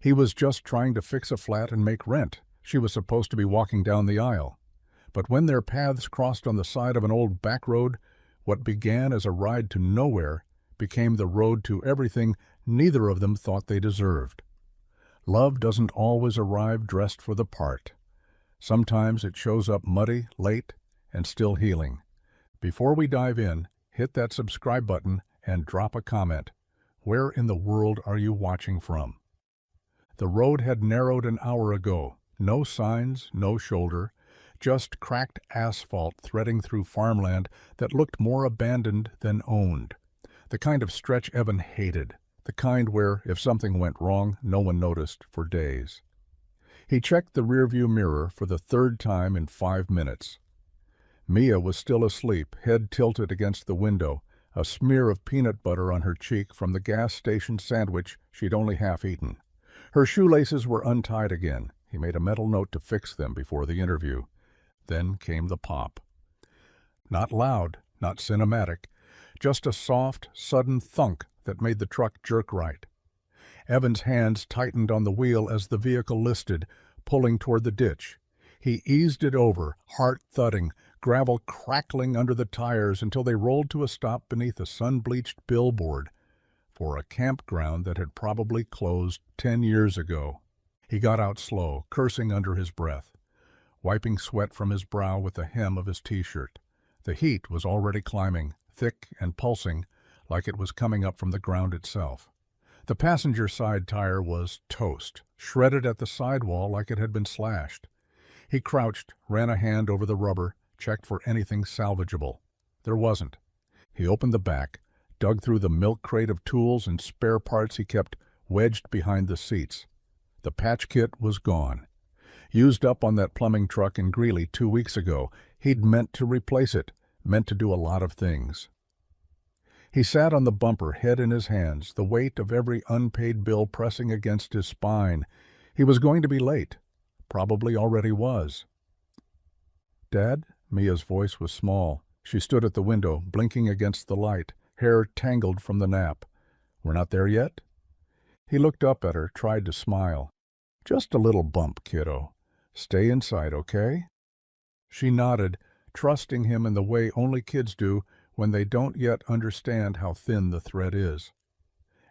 He was just trying to fix a flat and make rent. She was supposed to be walking down the aisle. But when their paths crossed on the side of an old back road, what began as a ride to nowhere became the road to everything neither of them thought they deserved. Love doesn't always arrive dressed for the part. Sometimes it shows up muddy, late, and still healing. Before we dive in, hit that subscribe button and drop a comment. Where in the world are you watching from? The road had narrowed an hour ago. No signs, no shoulder, just cracked asphalt threading through farmland that looked more abandoned than owned. The kind of stretch Evan hated, the kind where, if something went wrong, no one noticed for days. He checked the rearview mirror for the third time in 5 minutes. Mia was still asleep, head tilted against the window, a smear of peanut butter on her cheek from the gas station sandwich she'd only half eaten. Her shoelaces were untied again. He made a mental note to fix them before the interview. Then came the pop. Not loud, not cinematic, just a soft, sudden thunk that made the truck jerk right. Evan's hands tightened on the wheel as the vehicle listed, pulling toward the ditch. He eased it over, heart thudding, gravel crackling under the tires until they rolled to a stop beneath a sun-bleached billboard for a campground that had probably closed 10 years ago. He got out slow, cursing under his breath, wiping sweat from his brow with the hem of his t-shirt. The heat was already climbing, thick and pulsing, like it was coming up from the ground itself. The passenger side tire was toast, shredded at the sidewall like it had been slashed. He crouched, ran a hand over the rubber, checked for anything salvageable. There wasn't. He opened the back, dug through the milk crate of tools and spare parts he kept wedged behind the seats. The patch kit was gone. Used up on that plumbing truck in Greeley 2 weeks ago, he'd meant to replace it, meant to do a lot of things. He sat on the bumper, head in his hands, the weight of every unpaid bill pressing against his spine. He was going to be late. Probably already was. "Dad?" Mia's voice was small. She stood at the window, blinking against the light, hair tangled from the nap. "We're not there yet?" He looked up at her, tried to smile. "Just a little bump, kiddo. Stay inside, okay?" She nodded, trusting him in the way only kids do when they don't yet understand how thin the thread is.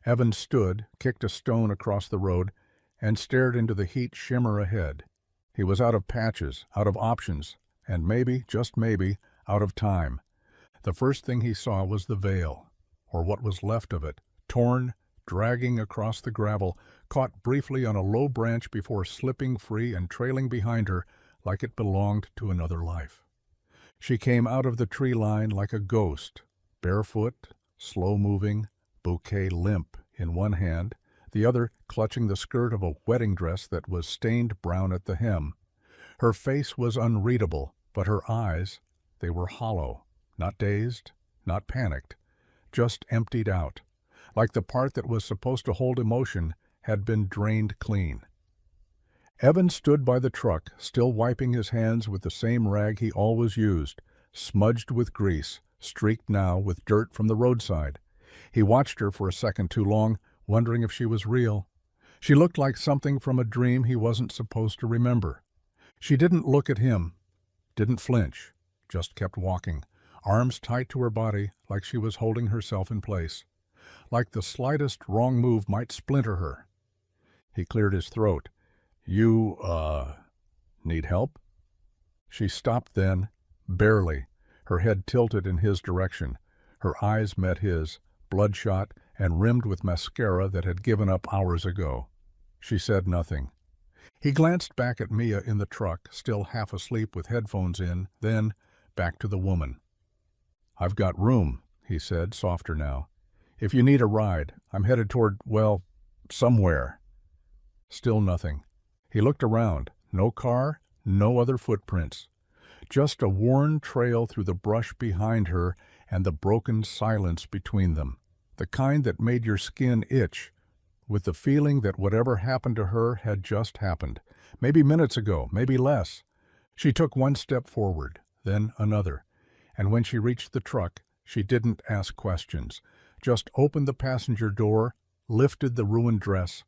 Evan stood, kicked a stone across the road, and stared into the heat shimmer ahead. He was out of patches, out of options, and maybe, just maybe, out of time. The first thing he saw was the veil, or what was left of it, torn, dragging across the gravel, caught briefly on a low branch before slipping free and trailing behind her like it belonged to another life. She came out of the tree line like a ghost, barefoot, slow-moving, bouquet limp in one hand, the other clutching the skirt of a wedding dress that was stained brown at the hem. Her face was unreadable, but her eyes, they were hollow, not dazed, not panicked, just emptied out, like the part that was supposed to hold emotion had been drained clean. Evan stood by the truck, still wiping his hands with the same rag he always used, smudged with grease, streaked now with dirt from the roadside. He watched her for a second too long, wondering if she was real. She looked like something from a dream he wasn't supposed to remember. She didn't look at him, didn't flinch, just kept walking, arms tight to her body like she was holding herself in place, like the slightest wrong move might splinter her. He cleared his throat. "You, need help?" She stopped then, barely, her head tilted in his direction. Her eyes met his, bloodshot and rimmed with mascara that had given up hours ago. She said nothing. He glanced back at Mia in the truck, still half asleep with headphones in, then back to the woman. "I've got room," he said, softer now. "If you need a ride, I'm headed toward, well, somewhere." Still nothing. He looked around. No car, no other footprints. Just a worn trail through the brush behind her and the broken silence between them. The kind that made your skin itch, with the feeling that whatever happened to her had just happened. Maybe minutes ago, maybe less. She took one step forward, then another. And when she reached the truck, she didn't ask questions. Just opened the passenger door, lifted the ruined dress,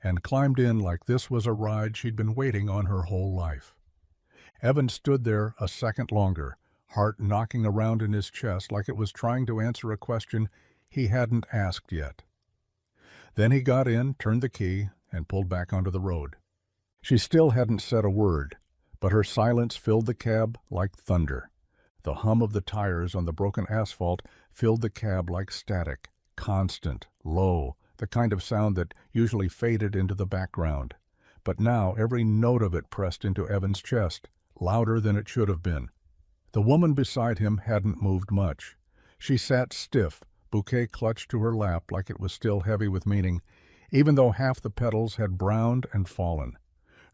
and climbed in like this was a ride she'd been waiting on her whole life. Evan stood there a second longer, heart knocking around in his chest like it was trying to answer a question he hadn't asked yet. Then he got in, turned the key, and pulled back onto the road. She still hadn't said a word, but her silence filled the cab like thunder. The hum of the tires on the broken asphalt filled the cab like static, constant, low, the kind of sound that usually faded into the background. But now every note of it pressed into Evan's chest, louder than it should have been. The woman beside him hadn't moved much. She sat stiff, bouquet clutched to her lap like it was still heavy with meaning, even though half the petals had browned and fallen.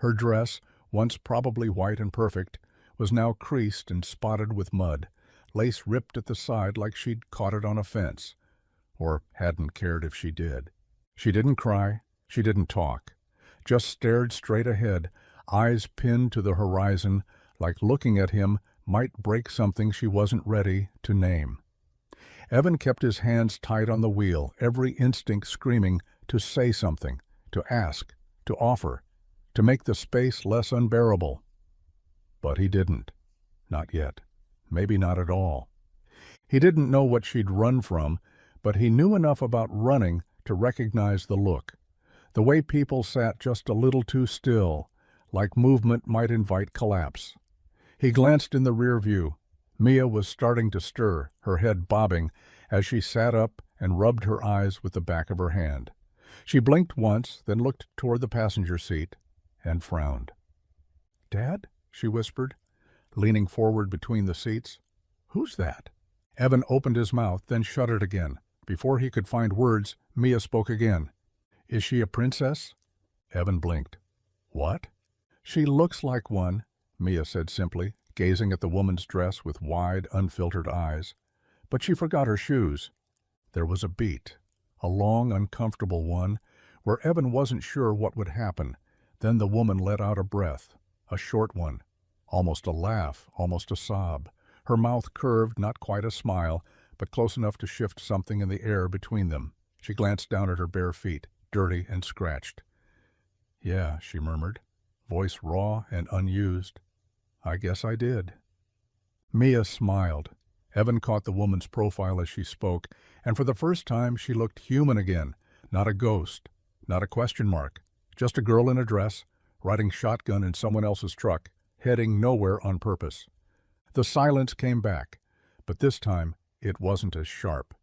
Her dress, once probably white and perfect, was now creased and spotted with mud, lace ripped at the side like she'd caught it on a fence, or hadn't cared if she did. She didn't cry, she didn't talk, just stared straight ahead, eyes pinned to the horizon, like looking at him might break something she wasn't ready to name. Evan kept his hands tight on the wheel, every instinct screaming to say something, to ask, to offer, to make the space less unbearable. But he didn't. Not yet. Maybe not at all. He didn't know what she'd run from, but he knew enough about running to recognize the look. The way people sat just a little too still, like movement might invite collapse. He glanced in the rear view. Mia was starting to stir, her head bobbing, as she sat up and rubbed her eyes with the back of her hand. She blinked once, then looked toward the passenger seat and frowned. "Dad?" she whispered, leaning forward between the seats. "Who's that?" Evan opened his mouth, then shut it again. Before he could find words, Mia spoke again. "Is she a princess?" Evan blinked. "What?" "She looks like one," Mia said simply, gazing at the woman's dress with wide, unfiltered eyes. But she forgot her shoes. There was a beat, a long, uncomfortable one, where Evan wasn't sure what would happen. Then the woman let out a breath, a short one, almost a laugh, almost a sob. Her mouth curved, not quite a smile, but close enough to shift something in the air between them. She glanced down at her bare feet, dirty and scratched. "Yeah," she murmured, voice raw and unused. "I guess I did." Mia smiled. Evan caught the woman's profile as she spoke, and for the first time she looked human again, not a ghost, not a question mark, just a girl in a dress, riding shotgun in someone else's truck, heading nowhere on purpose. The silence came back, but this time it wasn't as sharp.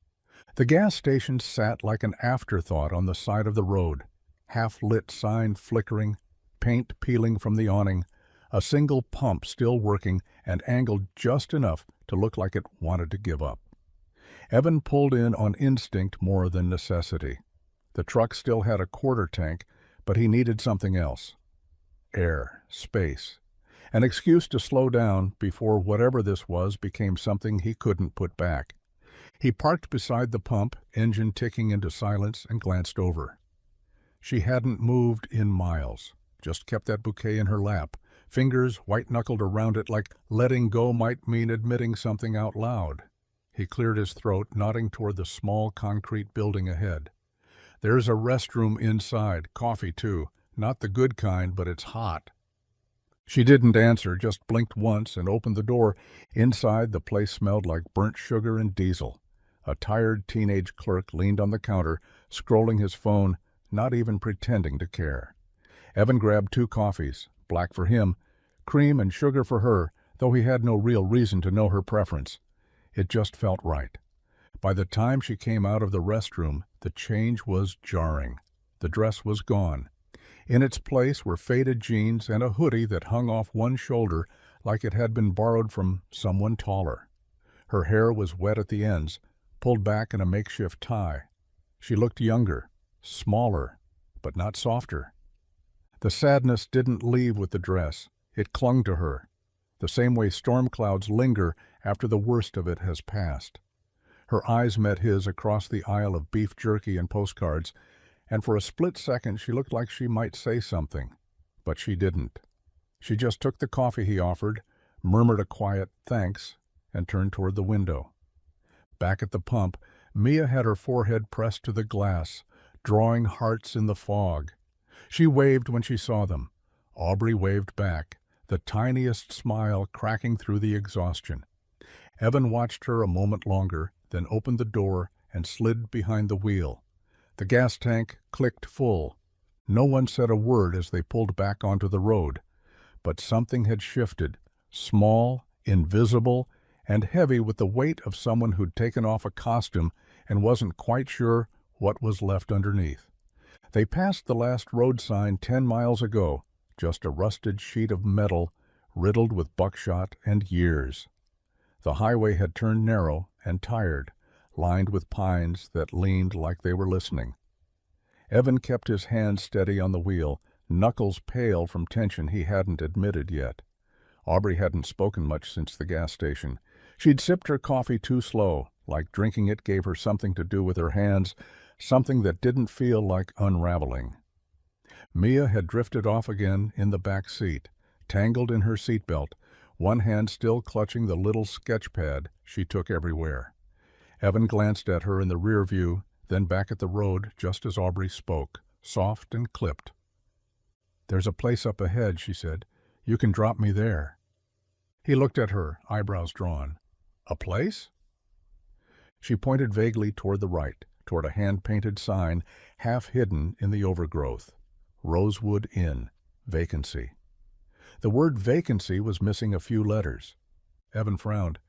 The gas station sat like an afterthought on the side of the road, half-lit sign flickering, paint peeling from the awning, a single pump still working and angled just enough to look like it wanted to give up. Evan pulled in on instinct more than necessity. The truck still had a quarter tank, but he needed something else. Air, space, an excuse to slow down before whatever this was became something he couldn't put back. He parked beside the pump, engine ticking into silence, and glanced over. She hadn't moved in miles, just kept that bouquet in her lap, fingers white-knuckled around it like letting go might mean admitting something out loud. He cleared his throat, nodding toward the small concrete building ahead. "There's a restroom inside, coffee too, not the good kind, but it's hot." She didn't answer, just blinked once and opened the door. Inside, the place smelled like burnt sugar and diesel. A tired teenage clerk leaned on the counter, scrolling his phone, not even pretending to care. Evan grabbed 2 coffees, black for him, cream and sugar for her, though he had no real reason to know her preference. It just felt right. By the time she came out of the restroom, the change was jarring. The dress was gone. In its place were faded jeans and a hoodie that hung off one shoulder like it had been borrowed from someone taller. Her hair was wet at the ends, pulled back in a makeshift tie. She looked younger, smaller, but not softer. The sadness didn't leave with the dress. It clung to her, the same way storm clouds linger after the worst of it has passed. Her eyes met his across the aisle of beef jerky and postcards, and for a split second she looked like she might say something, but she didn't. She just took the coffee he offered, murmured a quiet thanks, and turned toward the window. Back at the pump, Mia had her forehead pressed to the glass, drawing hearts in the fog. She waved when she saw them. Aubrey waved back, the tiniest smile cracking through the exhaustion. Evan watched her a moment longer, then opened the door and slid behind the wheel. The gas tank clicked full. No one said a word as they pulled back onto the road. But something had shifted, small, invisible, and heavy with the weight of someone who'd taken off a costume and wasn't quite sure what was left underneath. They passed the last road sign 10 miles ago, just a rusted sheet of metal riddled with buckshot and years. The highway had turned narrow and tired, lined with pines that leaned like they were listening. Evan kept his hand steady on the wheel, knuckles pale from tension he hadn't admitted yet. Aubrey hadn't spoken much since the gas station. She'd sipped her coffee too slow, like drinking it gave her something to do with her hands, something that didn't feel like unraveling. Mia had drifted off again in the back seat, tangled in her seatbelt, one hand still clutching the little sketch pad she took everywhere. Evan glanced at her in the rear view, then back at the road just as Aubrey spoke, soft and clipped. "There's a place up ahead," she said. "You can drop me there." He looked at her, eyebrows drawn. "A place?" She pointed vaguely toward the right, toward a hand-painted sign half hidden in the overgrowth. Rosewood Inn. Vacancy. The word vacancy was missing a few letters. Evan frowned.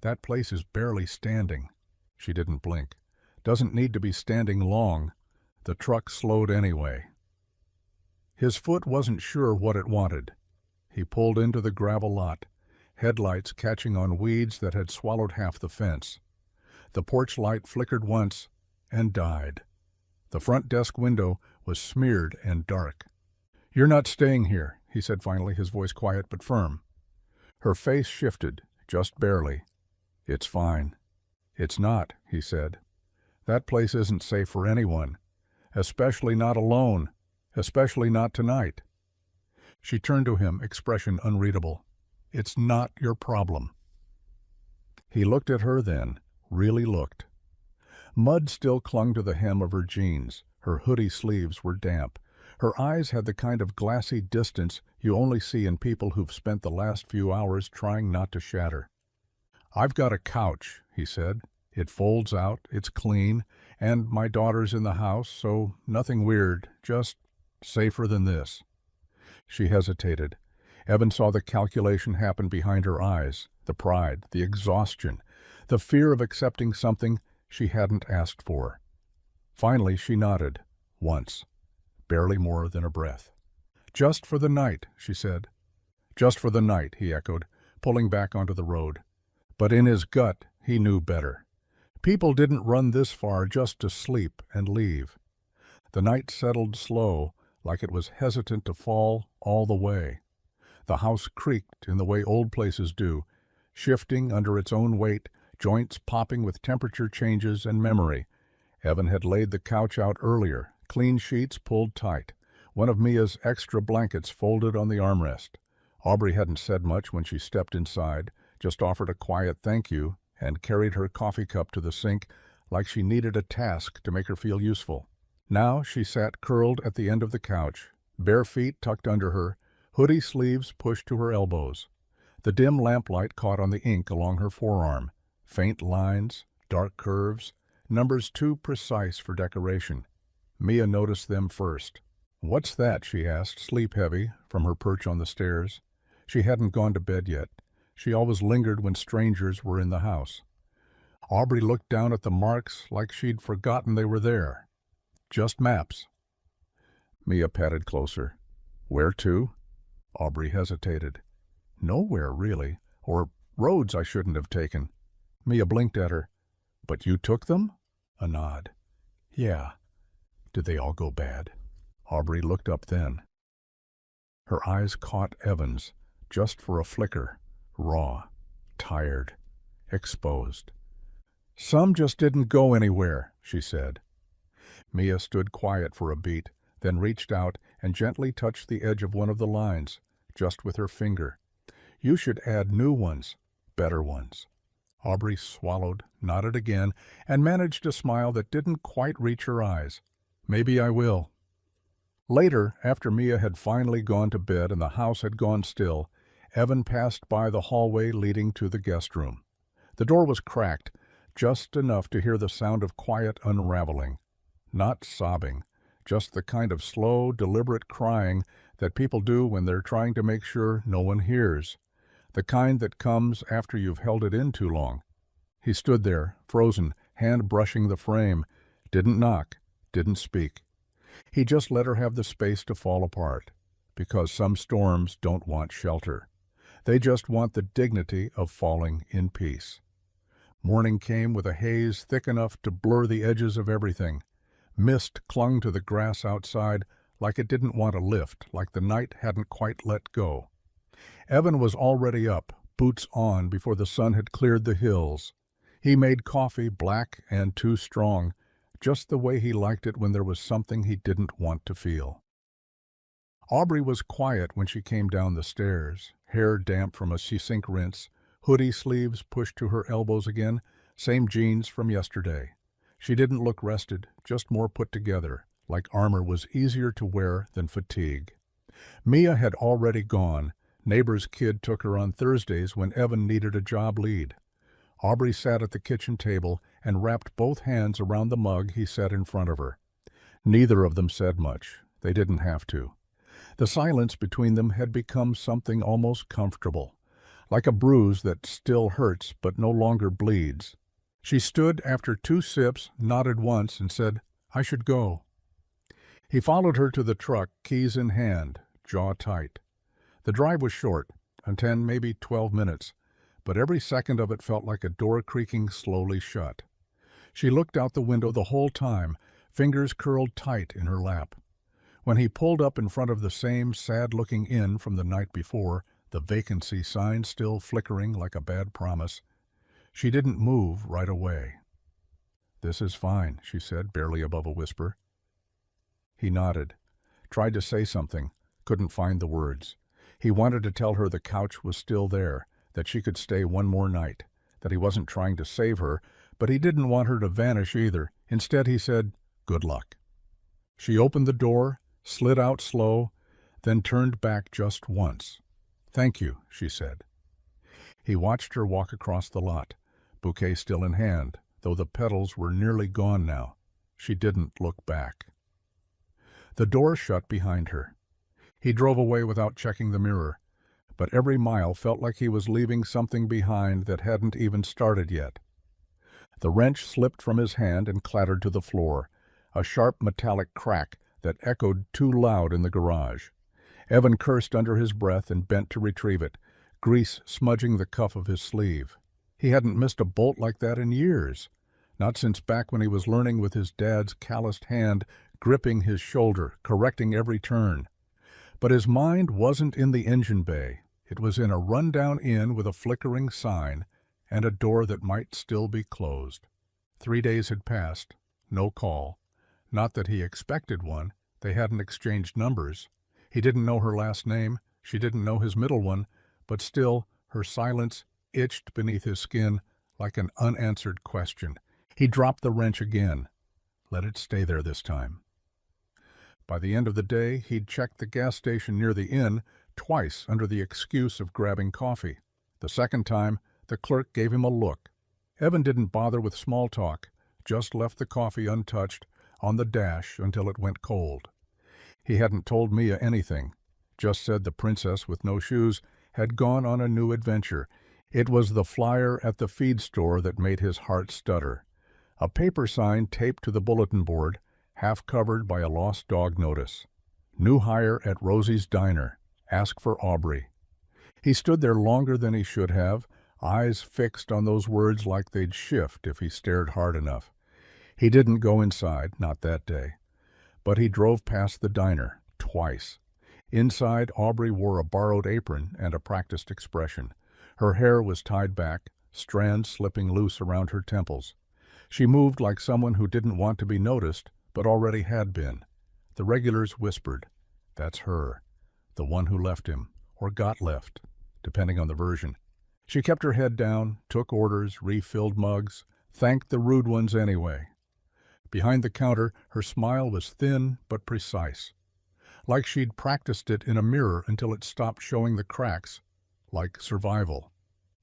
"That place is barely standing." She didn't blink. "Doesn't need to be standing long." The truck slowed anyway. His foot wasn't sure what it wanted. He pulled into the gravel lot, headlights catching on weeds that had swallowed half the fence. The porch light flickered once and died. The front desk window was smeared and dark. "You're not staying here," he said finally, his voice quiet but firm. Her face shifted, just barely. "It's fine." "It's not," he said. "That place isn't safe for anyone, especially not alone, especially not tonight." She turned to him, expression unreadable. "It's not your problem." He looked at her then, really looked. Mud still clung to the hem of her jeans. Her hoodie sleeves were damp. Her eyes had the kind of glassy distance you only see in people who've spent the last few hours trying not to shatter. "I've got a couch," he said. "It folds out, it's clean, and my daughter's in the house, so nothing weird, just safer than this." She hesitated. Evan saw the calculation happen behind her eyes, the pride, the exhaustion, the fear of accepting something she hadn't asked for. Finally she nodded, once, barely more than a breath. "Just for the night," she said. "Just for the night," he echoed, pulling back onto the road. But in his gut he knew better. People didn't run this far just to sleep and leave. The night settled slow, like it was hesitant to fall all the way. The house creaked in the way old places do, shifting under its own weight, joints popping with temperature changes and memory. Evan had laid the couch out earlier, clean sheets pulled tight, one of Mia's extra blankets folded on the armrest. Aubrey hadn't said much when she stepped inside, just offered a quiet thank you and carried her coffee cup to the sink like she needed a task to make her feel useful. Now she sat curled at the end of the couch, bare feet tucked under her, hoodie sleeves pushed to her elbows. The dim lamplight caught on the ink along her forearm, faint lines, dark curves, numbers too precise for decoration. Mia noticed them first. "What's that?" she asked, sleep-heavy, from her perch on the stairs. She hadn't gone to bed yet. She always lingered when strangers were in the house. Aubrey looked down at the marks like she'd forgotten they were there. "Just maps." Mia patted closer. "Where to?" Aubrey hesitated. "Nowhere, really. Or roads I shouldn't have taken." Mia blinked at her. "But you took them?" A nod. "Yeah." "Did they all go bad?" Aubrey looked up then. Her eyes caught Evan's, just for a flicker, raw, tired, exposed. "Some just didn't go anywhere," she said. Mia stood quiet for a beat, then reached out and gently touched the edge of one of the lines, just with her finger. "You should add new ones, better ones." Aubrey swallowed, nodded again, and managed a smile that didn't quite reach her eyes. "Maybe I will." Later, after Mia had finally gone to bed and the house had gone still, Evan passed by the hallway leading to the guest room. The door was cracked, just enough to hear the sound of quiet unraveling. Not sobbing, just the kind of slow, deliberate crying that people do when they're trying to make sure no one hears. The kind that comes after you've held it in too long. He stood there, frozen, hand brushing the frame, didn't knock, didn't speak. He just let her have the space to fall apart, because some storms don't want shelter. They just want the dignity of falling in peace. Morning came with a haze thick enough to blur the edges of everything. Mist clung to the grass outside like it didn't want to lift, like the night hadn't quite let go. Evan was already up, boots on, before the sun had cleared the hills. He made coffee black and too strong, just the way he liked it when there was something he didn't want to feel. Aubrey was quiet when she came down the stairs, hair damp from a sink rinse, hoodie sleeves pushed to her elbows again, same jeans from yesterday. She didn't look rested, just more put together, like armor was easier to wear than fatigue. Mia had already gone. Neighbor's kid took her on Thursdays when Evan needed a job lead. Aubrey sat at the kitchen table and wrapped both hands around the mug he set in front of her. Neither of them said much. They didn't have to. The silence between them had become something almost comfortable, like a bruise that still hurts but no longer bleeds. She stood after 2 sips, nodded once, and said, "I should go." He followed her to the truck, keys in hand, jaw tight. The drive was short, 10, maybe 12 minutes, but every second of it felt like a door creaking slowly shut. She looked out the window the whole time, fingers curled tight in her lap. When he pulled up in front of the same sad-looking inn from the night before, the vacancy sign still flickering like a bad promise, she didn't move right away. "This is fine," she said, barely above a whisper. He nodded, tried to say something, couldn't find the words. He wanted to tell her the couch was still there, that she could stay one more night, that he wasn't trying to save her, but he didn't want her to vanish either. Instead, he said, "Good luck." She opened the door, slid out slow, then turned back just once. "Thank you," she said. He watched her walk across the lot, bouquet still in hand, though the petals were nearly gone now. She didn't look back. The door shut behind her. He drove away without checking the mirror, but every mile felt like he was leaving something behind that hadn't even started yet. The wrench slipped from his hand and clattered to the floor, a sharp metallic crack that echoed too loud in the garage. Evan cursed under his breath and bent to retrieve it, grease smudging the cuff of his sleeve. He hadn't missed a bolt like that in years, not since back when he was learning with his dad's calloused hand gripping his shoulder, correcting every turn. But his mind wasn't in the engine bay. It was in a run-down inn with a flickering sign and a door that might still be closed. 3 days had passed, no call. Not that he expected one. They hadn't exchanged numbers. He didn't know her last name. She didn't know his middle one. But still, her silence itched beneath his skin like an unanswered question. He dropped the wrench again. Let it stay there this time. By the end of the day, he'd checked the gas station near the inn twice under the excuse of grabbing coffee. The second time, the clerk gave him a look. Evan didn't bother with small talk, just left the coffee untouched on the dash until it went cold. He hadn't told Mia anything, just said the princess with no shoes had gone on a new adventure. It was the flyer at the feed store that made his heart stutter. A paper sign taped to the bulletin board, half covered by a lost dog notice. New hire at Rosie's Diner. Ask for Aubrey. He stood there longer than he should have, eyes fixed on those words like they'd shift if he stared hard enough. He didn't go inside, not that day. But he drove past the diner, twice. Inside, Aubrey wore a borrowed apron and a practiced expression. Her hair was tied back, strands slipping loose around her temples. She moved like someone who didn't want to be noticed, but already had been. The regulars whispered, "That's her, the one who left him, or got left, depending on the version." She kept her head down, took orders, refilled mugs, thanked the rude ones anyway. Behind the counter, her smile was thin but precise. like she'd practiced it in a mirror until it stopped showing the cracks, like survival.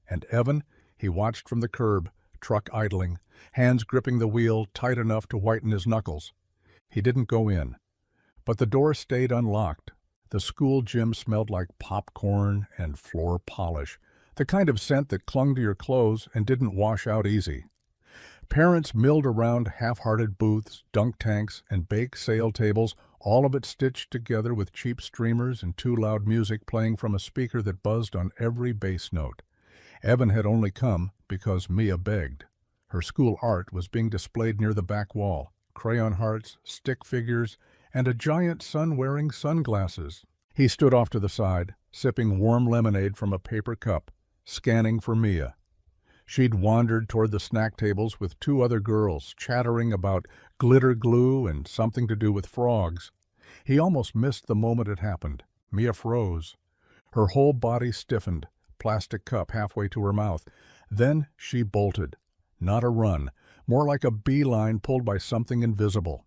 And Evan, he watched from the curb, truck idling, hands gripping the wheel tight enough to whiten his knuckles. He didn't go in. But the door stayed unlocked. The school gym smelled like popcorn and floor polish, the kind of scent that clung to your clothes and didn't wash out easy. Parents milled around half-hearted booths, dunk tanks, and bake sale tables, all of it stitched together with cheap streamers and too loud music playing from a speaker that buzzed on every bass note. Evan had only come because Mia begged. Her school art was being displayed near the back wall, crayon hearts, stick figures, and a giant son wearing sunglasses. He stood off to the side, sipping warm lemonade from a paper cup, scanning for Mia. She'd wandered toward the snack tables with two other girls, chattering about glitter glue and something to do with frogs. He almost missed the moment it happened. Mia froze. Her whole body stiffened, plastic cup halfway to her mouth. Then she bolted. Not a run, more like a beeline pulled by something invisible.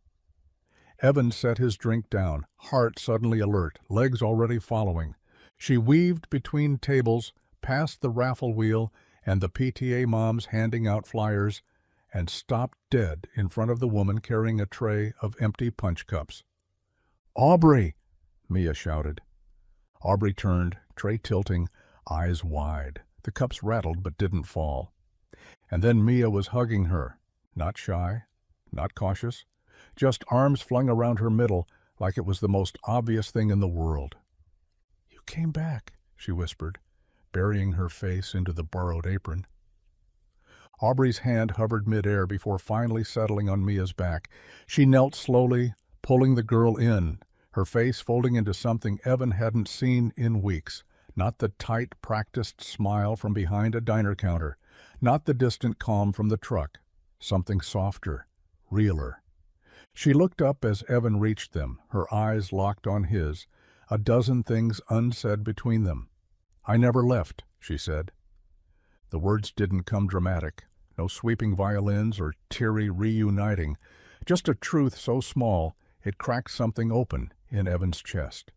Evan set his drink down, heart suddenly alert, legs already following. She weaved between tables, past the raffle wheel and the PTA moms handing out flyers, and stopped dead in front of the woman carrying a tray of empty punch cups. "Aubrey!" Mia shouted. Aubrey turned, tray tilting, eyes wide. The cups rattled but didn't fall. And then Mia was hugging her, not shy, not cautious, just arms flung around her middle like it was the most obvious thing in the world. "You came back," she whispered, burying her face into the borrowed apron. Aubrey's hand hovered midair before finally settling on Mia's back. She knelt slowly, pulling the girl in, her face folding into something Evan hadn't seen in weeks. Not the tight, practiced smile from behind a diner counter, not the distant calm from the truck. Something softer, realer. She looked up as Evan reached them, her eyes locked on his, a dozen things unsaid between them. "I never left," she said. The words didn't come dramatic, no sweeping violins or teary reuniting, just a truth so small it cracked something open in Evan's chest.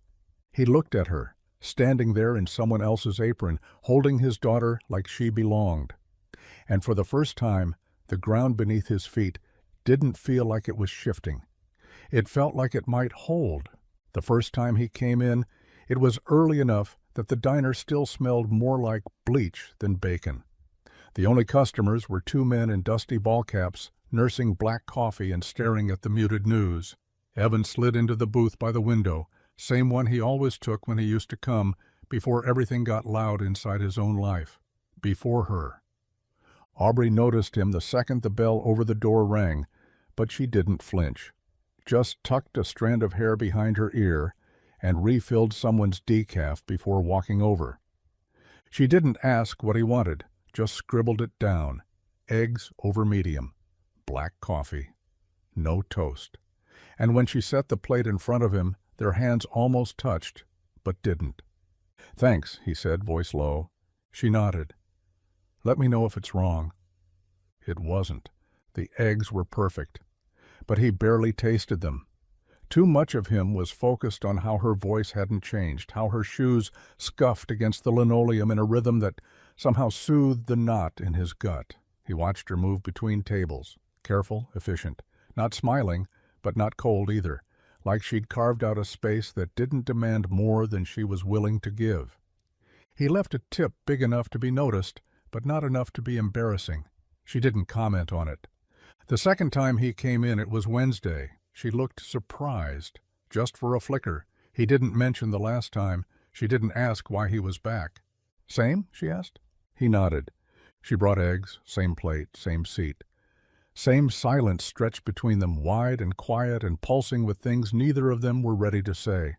He looked at her, standing there in someone else's apron, holding his daughter like she belonged. And for the first time, the ground beneath his feet didn't feel like it was shifting. It felt like it might hold. The first time he came in, it was early enough that the diner still smelled more like bleach than bacon. The only customers were two men in dusty ball caps, nursing black coffee and staring at the muted news. Evan slid into the booth by the window, same one he always took when he used to come, before everything got loud inside his own life. Before her. Aubrey noticed him the second the bell over the door rang, but she didn't flinch. Just tucked a strand of hair behind her ear and refilled someone's decaf before walking over. She didn't ask what he wanted, just scribbled it down. Eggs over medium. Black coffee. No toast. And when she set the plate in front of him, their hands almost touched, but didn't. "Thanks," he said, voice low. She nodded. "Let me know if it's wrong." It wasn't. The eggs were perfect. But he barely tasted them. Too much of him was focused on how her voice hadn't changed, how her shoes scuffed against the linoleum in a rhythm that somehow soothed the knot in his gut. He watched her move between tables, careful, efficient, not smiling, but not cold either, like she'd carved out a space that didn't demand more than she was willing to give. He left a tip big enough to be noticed, but not enough to be embarrassing. She didn't comment on it. The second time he came in, it was Wednesday. She looked surprised, just for a flicker. He didn't mention the last time. She didn't ask why he was back. "Same?" she asked. He nodded. She brought eggs, same plate, same seat. Same silence stretched between them, wide and quiet and pulsing with things neither of them were ready to say.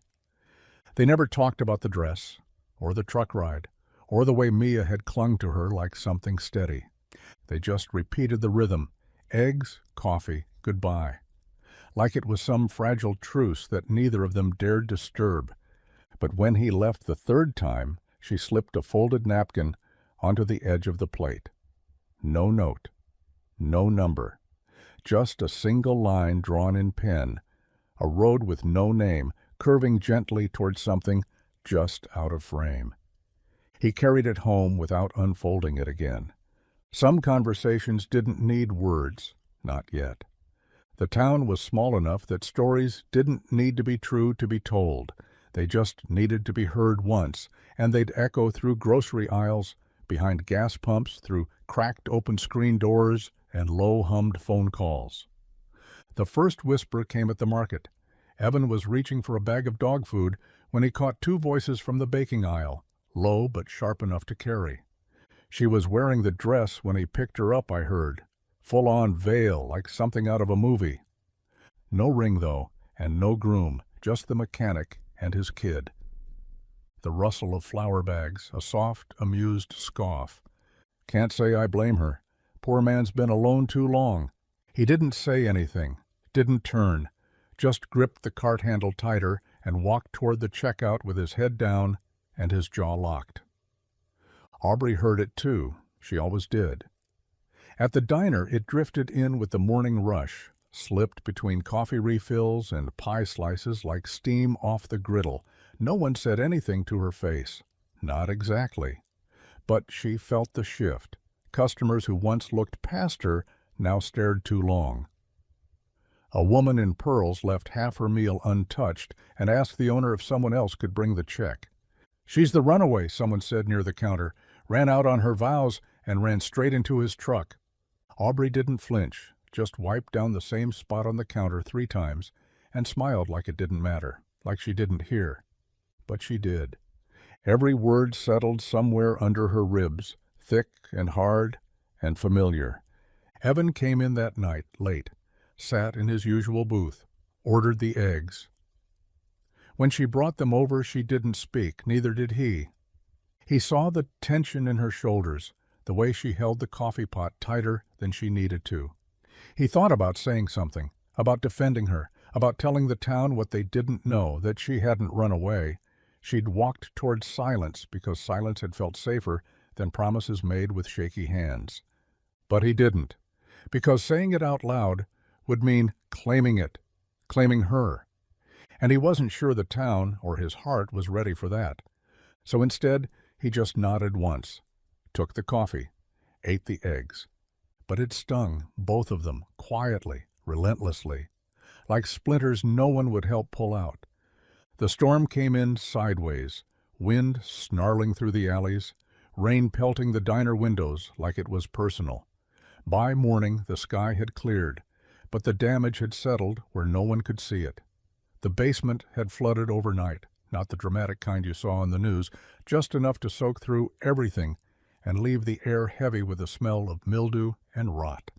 They never talked about the dress, or the truck ride, or the way Mia had clung to her like something steady. They just repeated the rhythm. Eggs, coffee, goodbye. Like it was some fragile truce that neither of them dared disturb. But when he left the third time, she slipped a folded napkin onto the edge of the plate. No note. No number. Just a single line drawn in pen. A road with no name, curving gently towards something just out of frame. He carried it home without unfolding it again. Some conversations didn't need words, not yet. The town was small enough that stories didn't need to be true to be told. They just needed to be heard once, and they'd echo through grocery aisles, behind gas pumps, through cracked open screen doors, and low-hummed phone calls. The first whisper came at the market. Evan was reaching for a bag of dog food when he caught two voices from the baking aisle, low but sharp enough to carry. She was wearing the dress when he picked her up, I heard. Full-on veil, like something out of a movie. No ring, though, and no groom, just the mechanic and his kid. The rustle of flour bags, a soft, amused scoff. Can't say I blame her. Poor man's been alone too long. He didn't say anything, didn't turn, just gripped the cart handle tighter and walked toward the checkout with his head down and his jaw locked. Aubrey heard it too. She always did. At the diner, it drifted in with the morning rush, slipped between coffee refills and pie slices like steam off the griddle. No one said anything to her face. Not exactly. But she felt the shift. Customers who once looked past her now stared too long. A woman in pearls left half her meal untouched and asked the owner if someone else could bring the check. "She's the runaway," someone said near the counter. "Ran out on her vows and ran straight into his truck." Aubrey didn't flinch, just wiped down the same spot on the counter 3 times and smiled like it didn't matter, like she didn't hear. But she did. Every word settled somewhere under her ribs, thick and hard and familiar. Evan came in that night, late, sat in his usual booth, ordered the eggs. When she brought them over, she didn't speak, neither did he. He saw the tension in her shoulders, the way she held the coffee pot tighter than she needed to. He thought about saying something, about defending her, about telling the town what they didn't know, that she hadn't run away. She'd walked toward silence because silence had felt safer than promises made with shaky hands. But he didn't, because saying it out loud would mean claiming it, claiming her. And he wasn't sure the town or his heart was ready for that. So instead, he just nodded once, took the coffee, ate the eggs. But it stung, both of them, quietly, relentlessly, like splinters no one would help pull out. The storm came in sideways, wind snarling through the alleys, rain pelting the diner windows like it was personal. By morning, the sky had cleared, but the damage had settled where no one could see it. The basement had flooded overnight, not the dramatic kind you saw on the news, just enough to soak through everything and leave the air heavy with the smell of mildew and rot.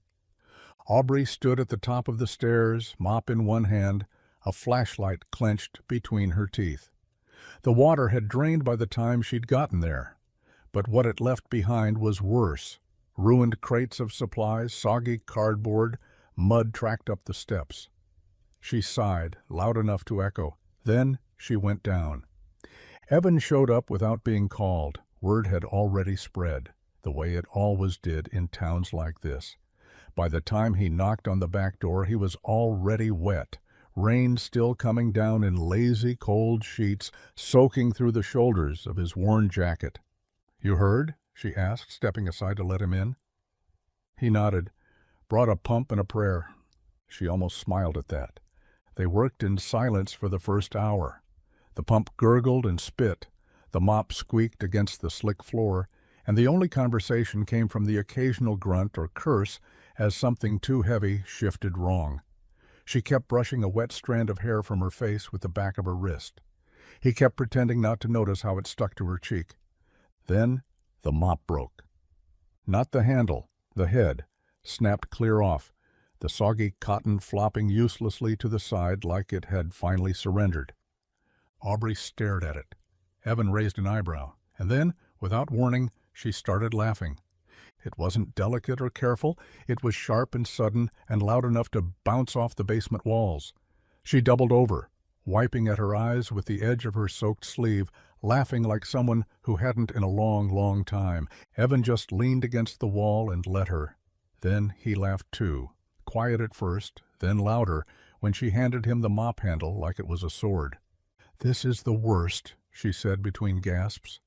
Aubrey stood at the top of the stairs, mop in one hand, a flashlight clenched between her teeth. The water had drained by the time she'd gotten there, but what it left behind was worse. Ruined crates of supplies, soggy cardboard, mud tracked up the steps. She sighed, loud enough to echo. Then she went down. Evan showed up without being called. Word had already spread, the way it always did in towns like this. By the time he knocked on the back door, he was already wet, rain still coming down in lazy, cold sheets, soaking through the shoulders of his worn jacket. "You heard?" she asked, stepping aside to let him in. He nodded. "Brought a pump and a prayer." She almost smiled at that. They worked in silence for the first hour. The pump gurgled and spit. The mop squeaked against the slick floor, and the only conversation came from the occasional grunt or curse as something too heavy shifted wrong. She kept brushing a wet strand of hair from her face with the back of her wrist. He kept pretending not to notice how it stuck to her cheek. Then the mop broke. Not the handle, the head, snapped clear off, the soggy cotton flopping uselessly to the side like it had finally surrendered. Aubrey stared at it. Evan raised an eyebrow, and then, without warning, she started laughing. It wasn't delicate or careful. It was sharp and sudden and loud enough to bounce off the basement walls. She doubled over, wiping at her eyes with the edge of her soaked sleeve, laughing like someone who hadn't in a long, long time. Evan just leaned against the wall and let her. Then he laughed too, quiet at first, then louder, when she handed him the mop handle like it was a sword. "This is the worst," she said between gasps.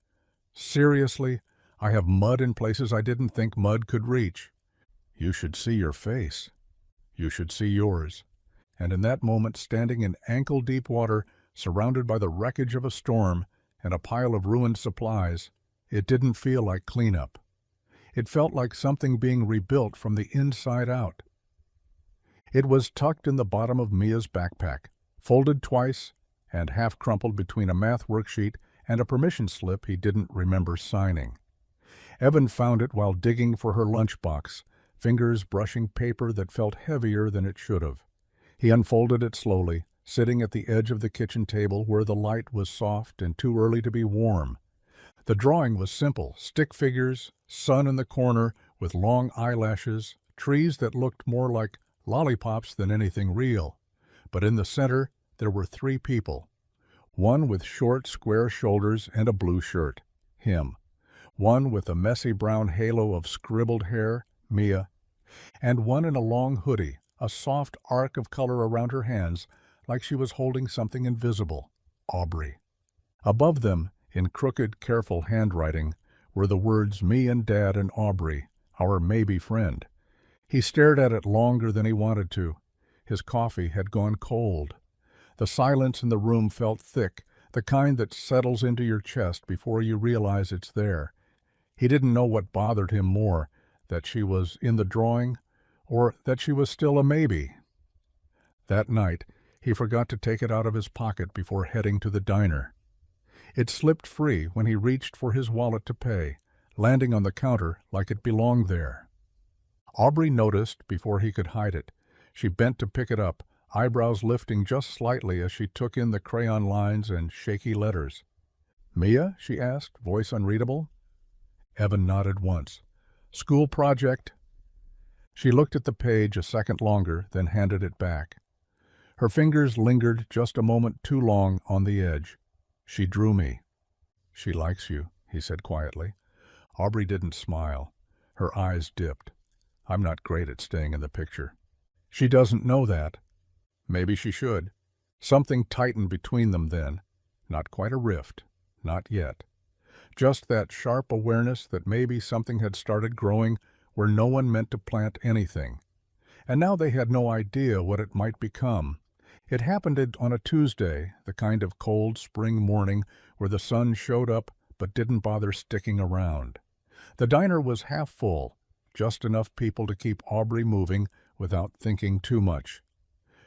"Seriously, I have mud in places I didn't think mud could reach. You should see your face. You should see yours." And in that moment, standing in ankle-deep water, surrounded by the wreckage of a storm and a pile of ruined supplies, it didn't feel like cleanup. It felt like something being rebuilt from the inside out. It was tucked in the bottom of Mia's backpack, folded twice, and half crumpled between a math worksheet and a permission slip he didn't remember signing. Evan found it while digging for her lunchbox, fingers brushing paper that felt heavier than it should have. He unfolded it slowly, sitting at the edge of the kitchen table where the light was soft and too early to be warm. The drawing was simple: stick figures, sun in the corner with long eyelashes, trees that looked more like lollipops than anything real. But in the center, there were 3 people. One with short, square shoulders and a blue shirt, him. One with a messy brown halo of scribbled hair, Mia. And one in a long hoodie, a soft arc of color around her hands, like she was holding something invisible, Aubrey. Above them, in crooked, careful handwriting, were the words "Me and Dad and Aubrey, our maybe friend." He stared at it longer than he wanted to. His coffee had gone cold. The silence in the room felt thick, the kind that settles into your chest before you realize it's there. He didn't know what bothered him more, that she was in the drawing, or that she was still a maybe. That night, he forgot to take it out of his pocket before heading to the diner. It slipped free when he reached for his wallet to pay, landing on the counter like it belonged there. Aubrey noticed before he could hide it. She bent to pick it up, eyebrows lifting just slightly as she took in the crayon lines and shaky letters. "Mia?" she asked, voice unreadable. Evan nodded once. "School project." She looked at the page a second longer, then handed it back. Her fingers lingered just a moment too long on the edge. "She drew me." "She likes you," he said quietly. Aubrey didn't smile. Her eyes dipped. "I'm not great at staying in the picture." "She doesn't know that." Maybe she should. Something tightened between them then. Not quite a rift. Not yet. Just that sharp awareness that maybe something had started growing where no one meant to plant anything. And now they had no idea what it might become. It happened on a Tuesday, the kind of cold spring morning where the sun showed up but didn't bother sticking around. The diner was half full, just enough people to keep Aubrey moving without thinking too much.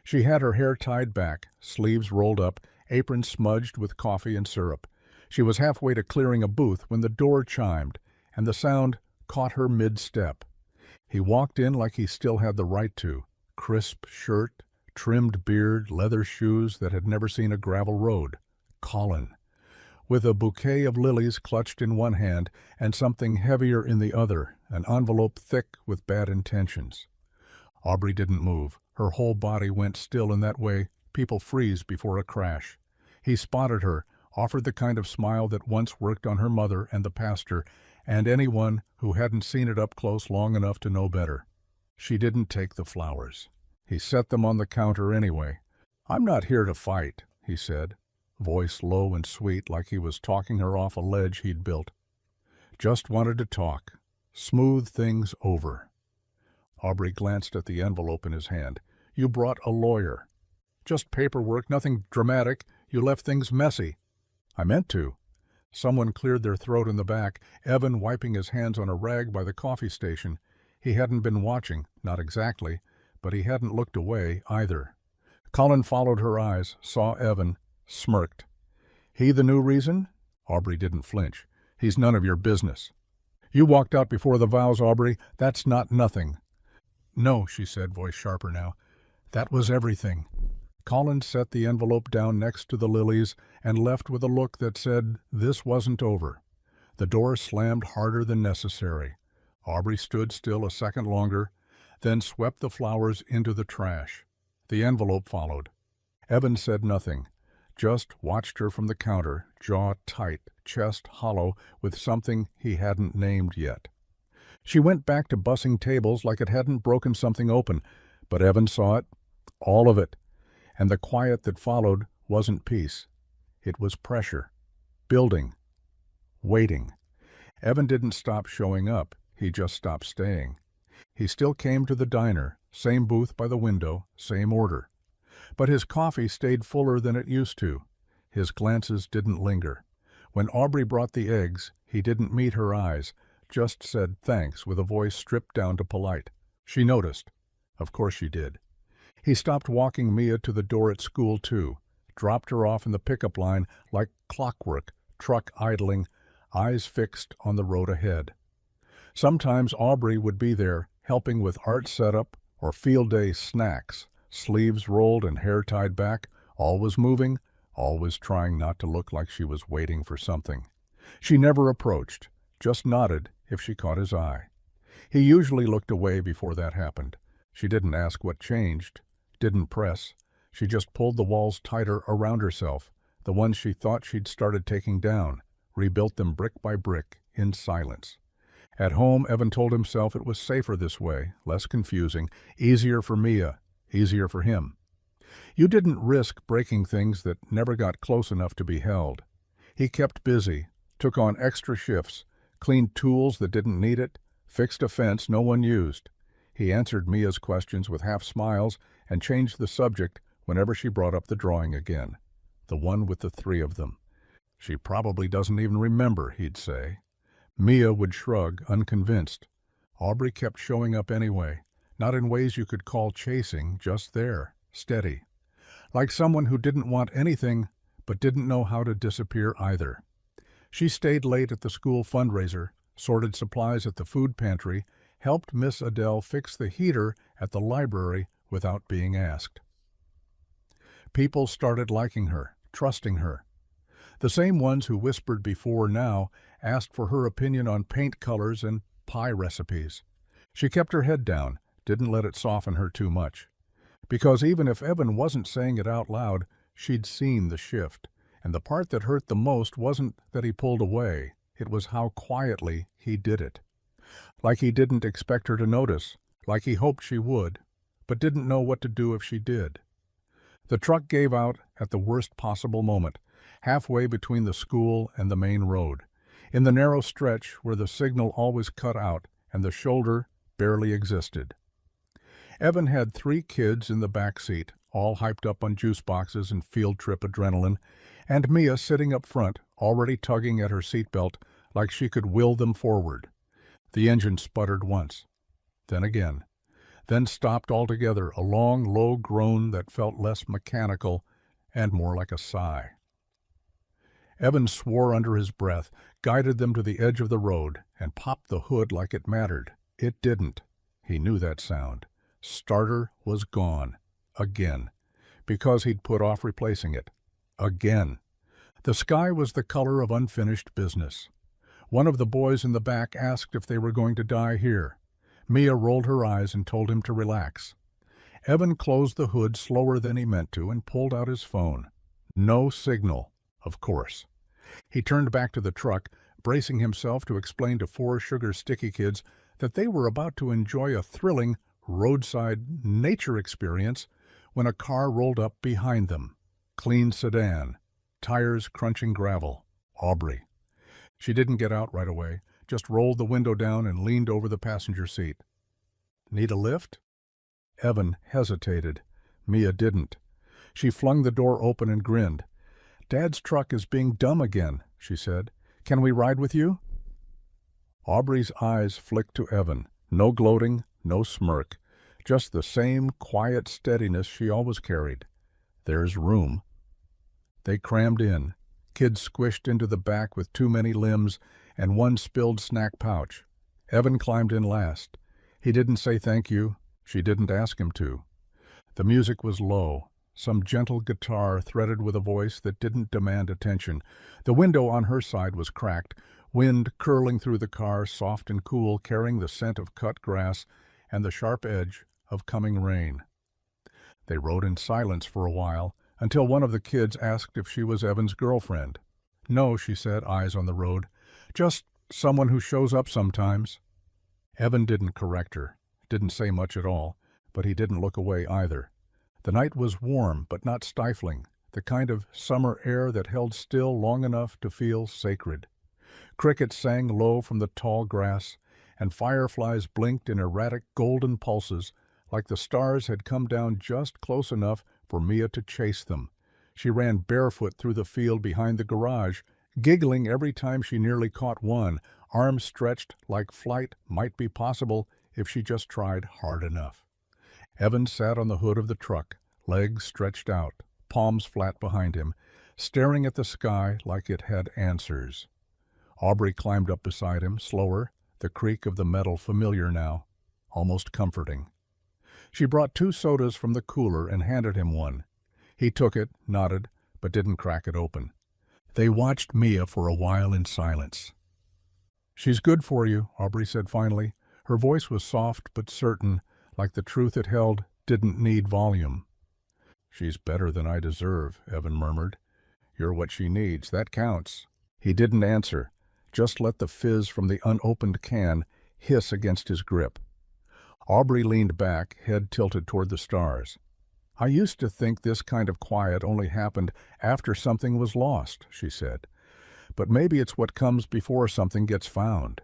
She had her hair tied back, sleeves rolled up, apron smudged with coffee and syrup. She was halfway to clearing a booth when the door chimed, and the sound caught her mid-step. He walked in like he still had the right to. Crisp shirt, trimmed beard, leather shoes that had never seen a gravel road. Colin. With a bouquet of lilies clutched in one hand and something heavier in the other, an envelope thick with bad intentions. Aubrey didn't move. Her whole body went still in that way people freeze before a crash. He spotted her, offered the kind of smile that once worked on her mother and the pastor, and anyone who hadn't seen it up close long enough to know better. She didn't take the flowers. He set them on the counter anyway. "I'm not here to fight," he said, voice low and sweet like he was talking her off a ledge he'd built. "Just wanted to talk. Smooth things over." Aubrey glanced at the envelope in his hand. "You brought a lawyer." "Just paperwork, nothing dramatic. You left things messy." "I meant to." Someone cleared their throat in the back, Evan wiping his hands on a rag by the coffee station. He hadn't been watching, not exactly, but he hadn't looked away either. Colin followed her eyes, saw Evan, smirked. "He the new reason?" Aubrey didn't flinch. "He's none of your business." "You walked out before the vows, Aubrey. That's not nothing." "No," she said, voice sharper now. "That was everything." Colin set the envelope down next to the lilies and left with a look that said this wasn't over. The door slammed harder than necessary. Aubrey stood still a second longer, then swept the flowers into the trash. The envelope followed. Evan said nothing, just watched her from the counter, jaw tight, chest hollow with something he hadn't named yet. She went back to bussing tables like it hadn't broken something open, but Evan saw it, all of it, and the quiet that followed wasn't peace. It was pressure. Building. Waiting. Evan didn't stop showing up, he just stopped staying. He still came to the diner, same booth by the window, same order. But his coffee stayed fuller than it used to. His glances didn't linger. When Aubrey brought the eggs, he didn't meet her eyes, just said thanks with a voice stripped down to polite. She noticed. Of course she did. He stopped walking Mia to the door at school, too, dropped her off in the pickup line like clockwork, truck idling, eyes fixed on the road ahead. Sometimes Aubrey would be there, helping with art setup or field day snacks, sleeves rolled and hair tied back, always moving, always trying not to look like she was waiting for something. She never approached, just nodded if she caught his eye. He usually looked away before that happened. She didn't ask what changed, didn't press. She just pulled the walls tighter around herself, the ones she thought she'd started taking down, rebuilt them brick by brick, in silence. At home, Evan told himself it was safer this way, less confusing, easier for Mia, easier for him. You didn't risk breaking things that never got close enough to be held. He kept busy, took on extra shifts, cleaned tools that didn't need it, fixed a fence no one used. He answered Mia's questions with half smiles and changed the subject whenever she brought up the drawing again, the one with the 3 of them. She probably doesn't even remember, he'd say. Mia would shrug, unconvinced. Aubrey kept showing up anyway, not in ways you could call chasing, just there, steady. Like someone who didn't want anything, but didn't know how to disappear either. She stayed late at the school fundraiser, sorted supplies at the food pantry, helped Miss Adele fix the heater at the library without being asked. People started liking her, trusting her. The same ones who whispered before now asked for her opinion on paint colors and pie recipes. She kept her head down, didn't let it soften her too much. Because even if Evan wasn't saying it out loud, she'd seen the shift. And the part that hurt the most wasn't that he pulled away, it was how quietly he did it. Like he didn't expect her to notice, like he hoped she would, but didn't know what to do if she did. The truck gave out at the worst possible moment, halfway between the school and the main road, in the narrow stretch where the signal always cut out and the shoulder barely existed. Evan had 3 kids in the back seat, all hyped up on juice boxes and field trip adrenaline, and Mia sitting up front, already tugging at her seatbelt like she could will them forward. The engine sputtered once, then again, then stopped altogether, a long, low groan that felt less mechanical and more like a sigh. Evan swore under his breath, guided them to the edge of the road, and popped the hood like it mattered. It didn't. He knew that sound. Starter was gone. Again. Because he'd put off replacing it. Again. The sky was the color of unfinished business. One of the boys in the back asked if they were going to die here. Mia rolled her eyes and told him to relax. Evan closed the hood slower than he meant to and pulled out his phone. No signal, of course. He turned back to the truck, bracing himself to explain to 4 sugar sticky kids that they were about to enjoy a thrilling roadside nature experience when a car rolled up behind them. Clean sedan, tires crunching gravel. Aubrey. She didn't get out right away, just rolled the window down and leaned over the passenger seat. Need a lift? Evan hesitated. Mia didn't. She flung the door open and grinned. Dad's truck is being dumb again, she said. Can we ride with you? Aubrey's eyes flicked to Evan. No gloating, no smirk. Just the same quiet steadiness she always carried. There's room. They crammed in. Kids squished into the back with too many limbs and one spilled snack pouch. Evan climbed in last. He didn't say thank you. She didn't ask him to. The music was low, some gentle guitar threaded with a voice that didn't demand attention. The window on her side was cracked, wind curling through the car, soft and cool, carrying the scent of cut grass and the sharp edge of coming rain. They rode in silence for a while, until one of the kids asked if she was Evan's girlfriend. No, she said, eyes on the road. Just someone who shows up sometimes. Evan didn't correct her, didn't say much at all, but he didn't look away either. The night was warm, but not stifling. the kind of summer air that held still long enough to feel sacred. Crickets sang low from the tall grass, and fireflies blinked in erratic golden pulses, like the stars had come down just close enough for Mia to chase them. She ran barefoot through the field behind the garage, giggling every time she nearly caught one, arms stretched like flight might be possible if she just tried hard enough. Evan sat on the hood of the truck, legs stretched out, palms flat behind him, staring at the sky like it had answers. Aubrey climbed up beside him, slower, the creak of the metal familiar now, almost comforting. She brought 2 sodas from the cooler and handed him one. He took it, nodded, but didn't crack it open. They watched Mia for a while in silence. "She's good for you," Aubrey said finally. Her voice was soft but certain, like the truth it held didn't need volume. "She's better than I deserve," Evan murmured. "You're what she needs. That counts." He didn't answer, just let the fizz from the unopened can hiss against his grip. Aubrey leaned back, head tilted toward the stars. "I used to think this kind of quiet only happened after something was lost," she said. "But maybe it's what comes before something gets found."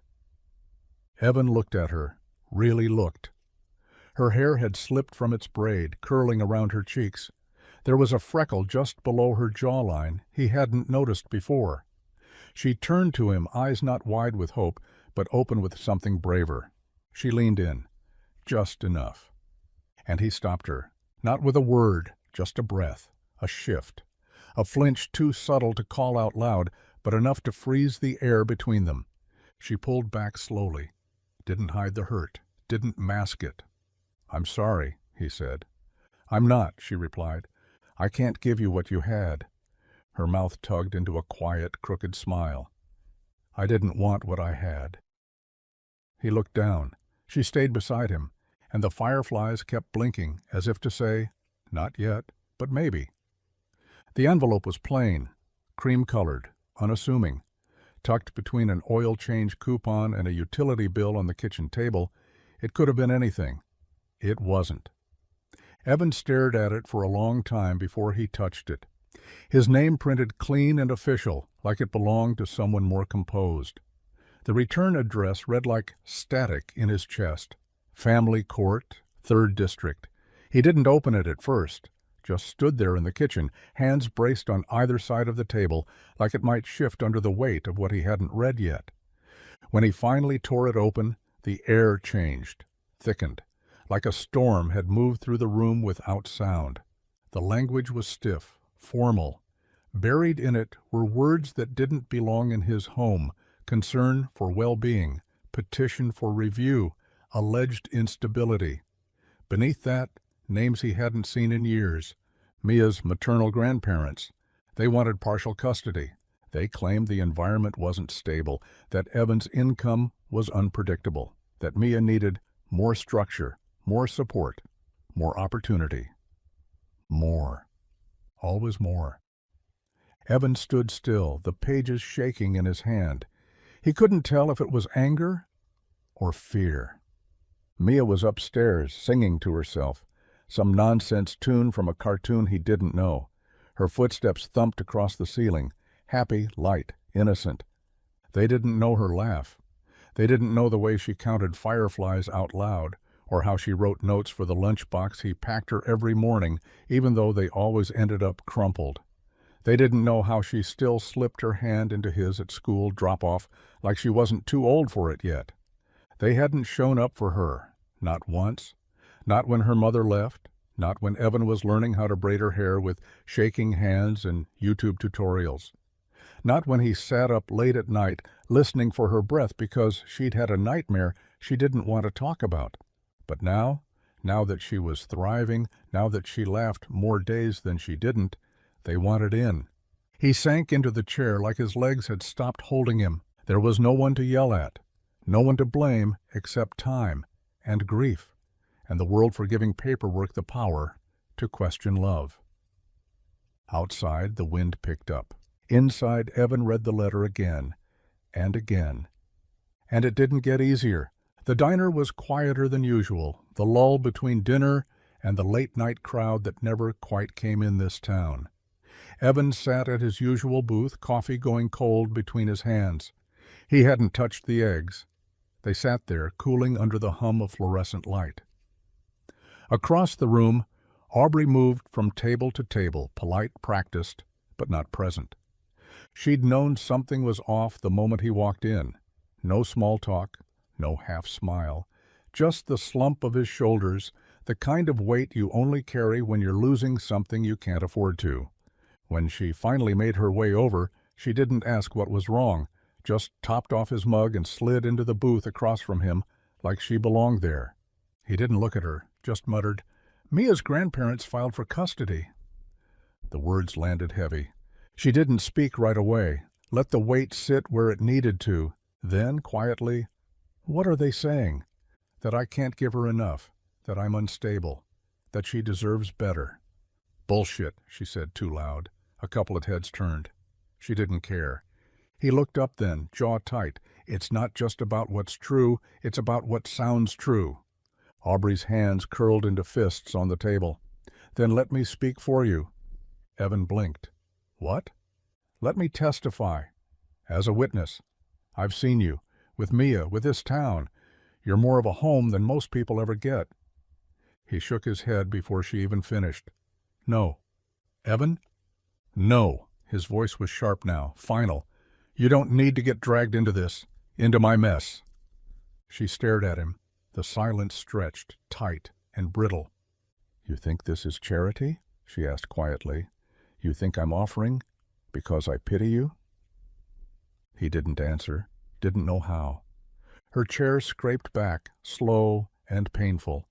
Evan looked at her, really looked. Her hair had slipped from its braid, curling around her cheeks. There was a freckle just below her jawline he hadn't noticed before. She turned to him, eyes not wide with hope, but open with something braver. She leaned in, just enough. And he stopped her, not with a word, just a breath, a shift, a flinch too subtle to call out loud, but enough to freeze the air between them. She pulled back slowly, didn't hide the hurt, didn't mask it. "I'm sorry," he said. "I'm not," she replied. "I can't give you what you had." Her mouth tugged into a quiet, crooked smile. "I didn't want what I had." He looked down. She stayed beside him, and the fireflies kept blinking, as if to say, "Not yet, but maybe." The envelope was plain, cream-colored, unassuming. Tucked between an oil change coupon and a utility bill on the kitchen table, it could have been anything. It wasn't. Evan stared at it for a long time before he touched it. His name printed clean and official, like it belonged to someone more composed. The return address read like static in his chest. Family Court, 3rd District. He didn't open it at first, just stood there in the kitchen, hands braced on either side of the table, like it might shift under the weight of what he hadn't read yet. When he finally tore it open, the air changed, thickened, like a storm had moved through the room without sound. The language was stiff, formal. Buried in it were words that didn't belong in his home: concern for well-being, petition for review, alleged instability. Beneath that, names he hadn't seen in years. Mia's maternal grandparents. They wanted partial custody. They claimed the environment wasn't stable, that Evan's income was unpredictable, that Mia needed more structure, more support, more opportunity. More. Always more. Evan stood still, the pages shaking in his hand. He couldn't tell if it was anger or fear. Mia was upstairs, singing to herself, some nonsense tune from a cartoon he didn't know. Her footsteps thumped across the ceiling, happy, light, innocent. They didn't know her laugh. They didn't know the way she counted fireflies out loud, or how she wrote notes for the lunchbox he packed her every morning, even though they always ended up crumpled. They didn't know how she still slipped her hand into his at school drop-off like she wasn't too old for it yet. They hadn't shown up for her, not once, not when her mother left, not when Evan was learning how to braid her hair with shaking hands and YouTube tutorials, not when he sat up late at night listening for her breath because she'd had a nightmare she didn't want to talk about. But now that she was thriving, now that she laughed more days than she didn't, they wanted in. He sank into the chair like his legs had stopped holding him. There was no one to yell at, no one to blame except time and grief, and the world for giving paperwork the power to question love. Outside, the wind picked up. Inside, Evan read the letter again and again. And it didn't get easier. The diner was quieter than usual, the lull between dinner and the late-night crowd that never quite came in this town. Evan sat at his usual booth, coffee going cold between his hands. He hadn't touched the eggs. They sat there, cooling under the hum of fluorescent light. Across the room, Aubrey moved from table to table, polite, practiced, but not present. She'd known something was off the moment he walked in. No small talk, no half smile, just the slump of his shoulders, the kind of weight you only carry when you're losing something you can't afford to. When she finally made her way over, she didn't ask what was wrong, just topped off his mug and slid into the booth across from him like she belonged there. He didn't look at her, just muttered, "Mia's grandparents filed for custody." The words landed heavy. She didn't speak right away, let the weight sit where it needed to. Then, quietly, "What are they saying? That I can't give her enough, that I'm unstable, that she deserves better." "Bullshit," she said too loud. A couple of heads turned. She didn't care. He looked up then, jaw tight. "It's not just about what's true, it's about what sounds true." Aubrey's hands curled into fists on the table. "Then let me speak for you." Evan blinked. "What?" "Let me testify. As a witness. I've seen you. With Mia, with this town. You're more of a home than most people ever get." He shook his head before she even finished. "No." "Evan?" "No." His voice was sharp now, final. "You don't need to get dragged into this, into my mess." She stared at him. The silence stretched, tight and brittle. "You think this is charity?" she asked quietly. "You think I'm offering because I pity you?" He didn't answer, didn't know how. Her chair scraped back, slow and painful.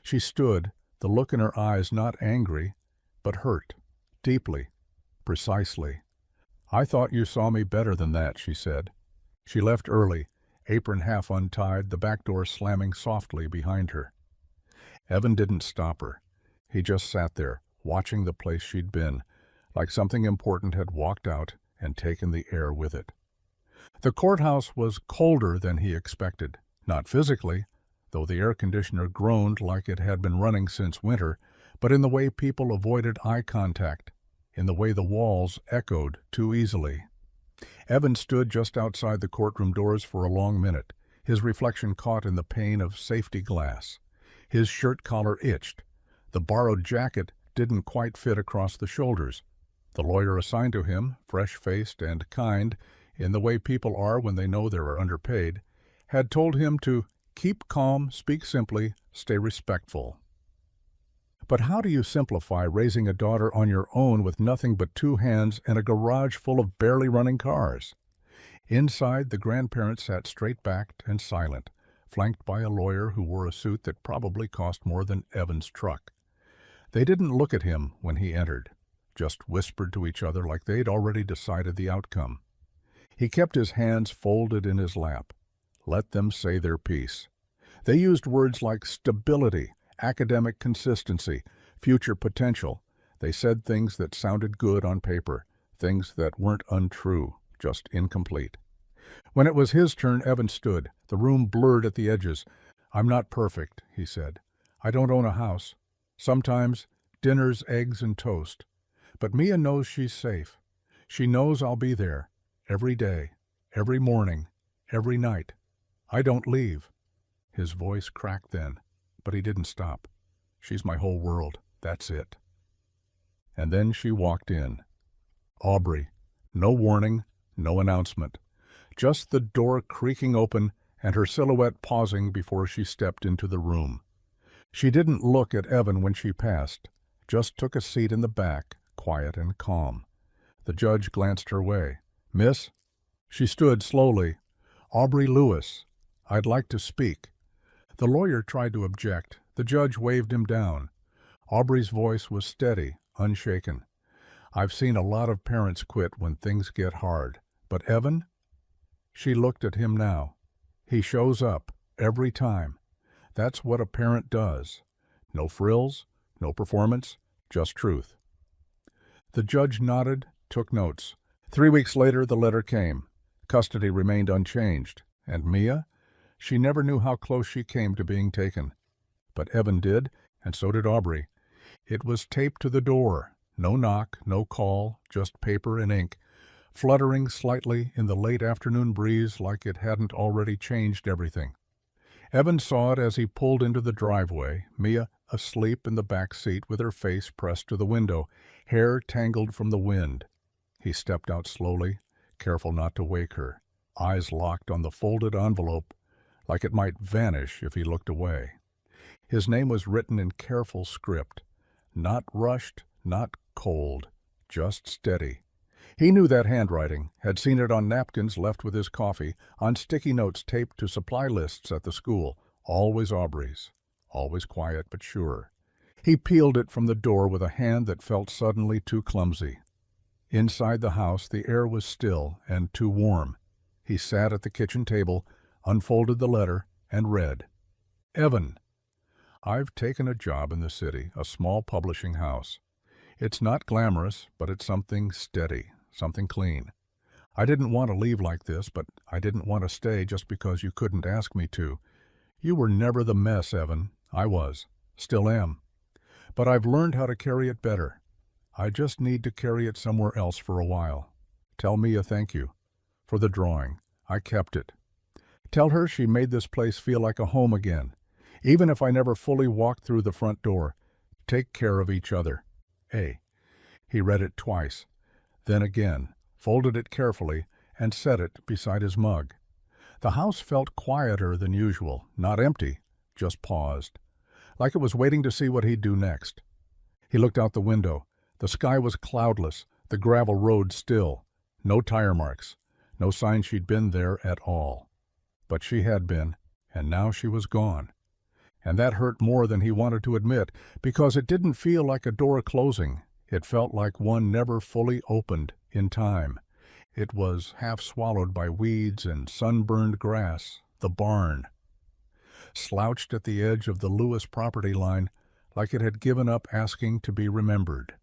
She stood, the look in her eyes not angry, but hurt, deeply, precisely. "I thought you saw me better than that," she said. She left early, apron half untied, the back door slamming softly behind her. Evan didn't stop her. He just sat there, watching the place she'd been, like something important had walked out and taken the air with it. The courthouse was colder than he expected, not physically, though the air conditioner groaned like it had been running since winter, but in the way people avoided eye contact, in the way the walls echoed too easily. Evan stood just outside the courtroom doors for a long minute, his reflection caught in the pane of safety glass. His shirt collar itched. The borrowed jacket didn't quite fit across the shoulders. The lawyer assigned to him, fresh-faced and kind, in the way people are when they know they are underpaid, had told him to keep calm, speak simply, stay respectful. But how do you simplify raising a daughter on your own with nothing but 2 hands and a garage full of barely running cars? Inside, the grandparents sat straight-backed and silent, flanked by a lawyer who wore a suit that probably cost more than Evan's truck. They didn't look at him when he entered, just whispered to each other like they'd already decided the outcome. He kept his hands folded in his lap. Let them say their piece. They used words like stability, academic consistency, future potential. They said things that sounded good on paper, things that weren't untrue, just incomplete. When it was his turn, Evan stood, the room blurred at the edges. "I'm not perfect," he said. "I don't own a house. Sometimes dinners, eggs, and toast. But Mia knows she's safe. She knows I'll be there, every day, every morning, every night. I don't leave." His voice cracked then, but he didn't stop. "She's my whole world. That's it." And then she walked in. Aubrey. No warning, no announcement. Just the door creaking open and her silhouette pausing before she stepped into the room. She didn't look at Evan when she passed, just took a seat in the back, quiet and calm. The judge glanced her way. "Miss?" She stood slowly. "Aubrey Lewis. I'd like to speak." The lawyer tried to object. The judge waved him down. Aubrey's voice was steady, unshaken. "I've seen a lot of parents quit when things get hard. But Evan?" She looked at him now. "He shows up, every time. That's what a parent does. No frills, no performance, just truth." The judge nodded, took notes. 3 weeks later, the letter came. Custody remained unchanged. And Mia? She never knew how close she came to being taken. But Evan did, and so did Aubrey. It was taped to the door, No knock, no call, just paper and ink, fluttering slightly in the late afternoon breeze like it hadn't already changed everything. Evan saw it as he pulled into the driveway, Mia asleep in the back seat with her face pressed to the window, hair tangled from the wind. He stepped out slowly, careful not to wake her, eyes locked on the folded envelope, like it might vanish if he looked away. His name was written in careful script, not rushed, not cold, just steady. He knew that handwriting, had seen it on napkins left with his coffee, on sticky notes taped to supply lists at the school, always Aubrey's, always quiet but sure. He peeled it from the door with a hand that felt suddenly too clumsy. Inside the house, the air was still and too warm. He sat at the kitchen table, unfolded the letter, and read. Evan, I've taken a job in the city, a small publishing house. It's not glamorous, but it's something steady, something clean. I didn't want to leave like this, but I didn't want to stay just because you couldn't ask me to. You were never the mess, Evan. I was. Still am. But I've learned how to carry it better. I just need to carry it somewhere else for a while. Tell Mia thank you. For the drawing. I kept it. Tell her she made this place feel like a home again. Even if I never fully walked through the front door. Take care of each other. A. He read it twice. Then again, folded it carefully, and set it beside his mug. The house felt quieter than usual, not empty, just paused, like it was waiting to see what he'd do next. He looked out the window. The sky was cloudless, the gravel road still. No tire marks, no sign she'd been there at all. But she had been, and now she was gone. And that hurt more than he wanted to admit, because it didn't feel like a door closing. It felt like one never fully opened in time. It was half swallowed by weeds and sunburned grass, the barn. Slouched at the edge of the Lewis property line, like it had given up asking to be remembered.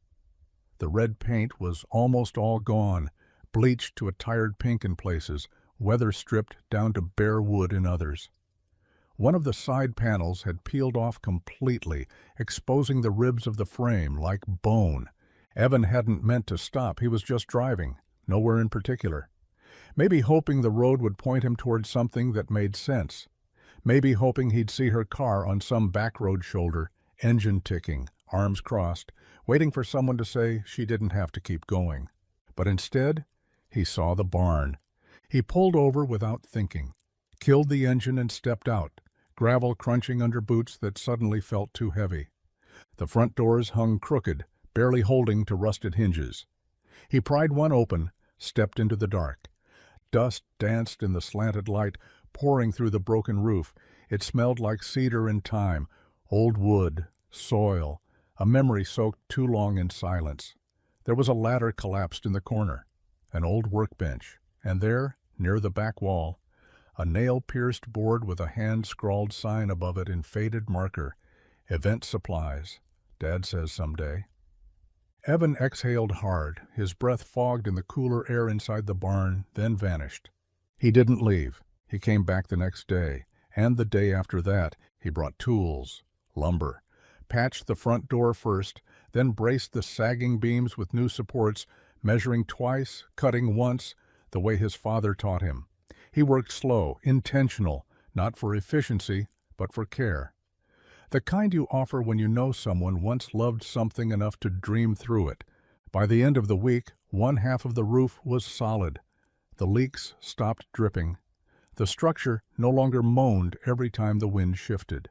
The red paint was almost all gone, bleached to a tired pink in places, weather-stripped down to bare wood in others. One of the side panels had peeled off completely, exposing the ribs of the frame like bone. Evan hadn't meant to stop. He was just driving, nowhere in particular. Maybe hoping the road would point him toward something that made sense. Maybe hoping he'd see her car on some back road shoulder, engine ticking, arms crossed, waiting for someone to say she didn't have to keep going. But instead, he saw the barn. He pulled over without thinking, killed the engine and stepped out, gravel crunching under boots that suddenly felt too heavy. The front doors hung crooked, barely holding to rusted hinges. He pried one open, stepped into the dark. Dust danced in the slanted light, pouring through the broken roof. It smelled like cedar and thyme, old wood, soil, a memory soaked too long in silence. There was a ladder collapsed in the corner, an old workbench, and there, near the back wall, a nail-pierced board with a hand-scrawled sign above it in faded marker, Event Supplies, Dad says someday. Evan exhaled hard, his breath fogged in the cooler air inside the barn, then vanished. He didn't leave. He came back the next day, and the day after that. He brought tools, lumber, patched the front door first, then braced the sagging beams with new supports, measuring twice, cutting once, the way his father taught him. He worked slow, intentional, not for efficiency, but for care. The kind you offer when you know someone once loved something enough to dream through it. By the end of the week, one half of the roof was solid. The leaks stopped dripping. The structure no longer moaned every time the wind shifted.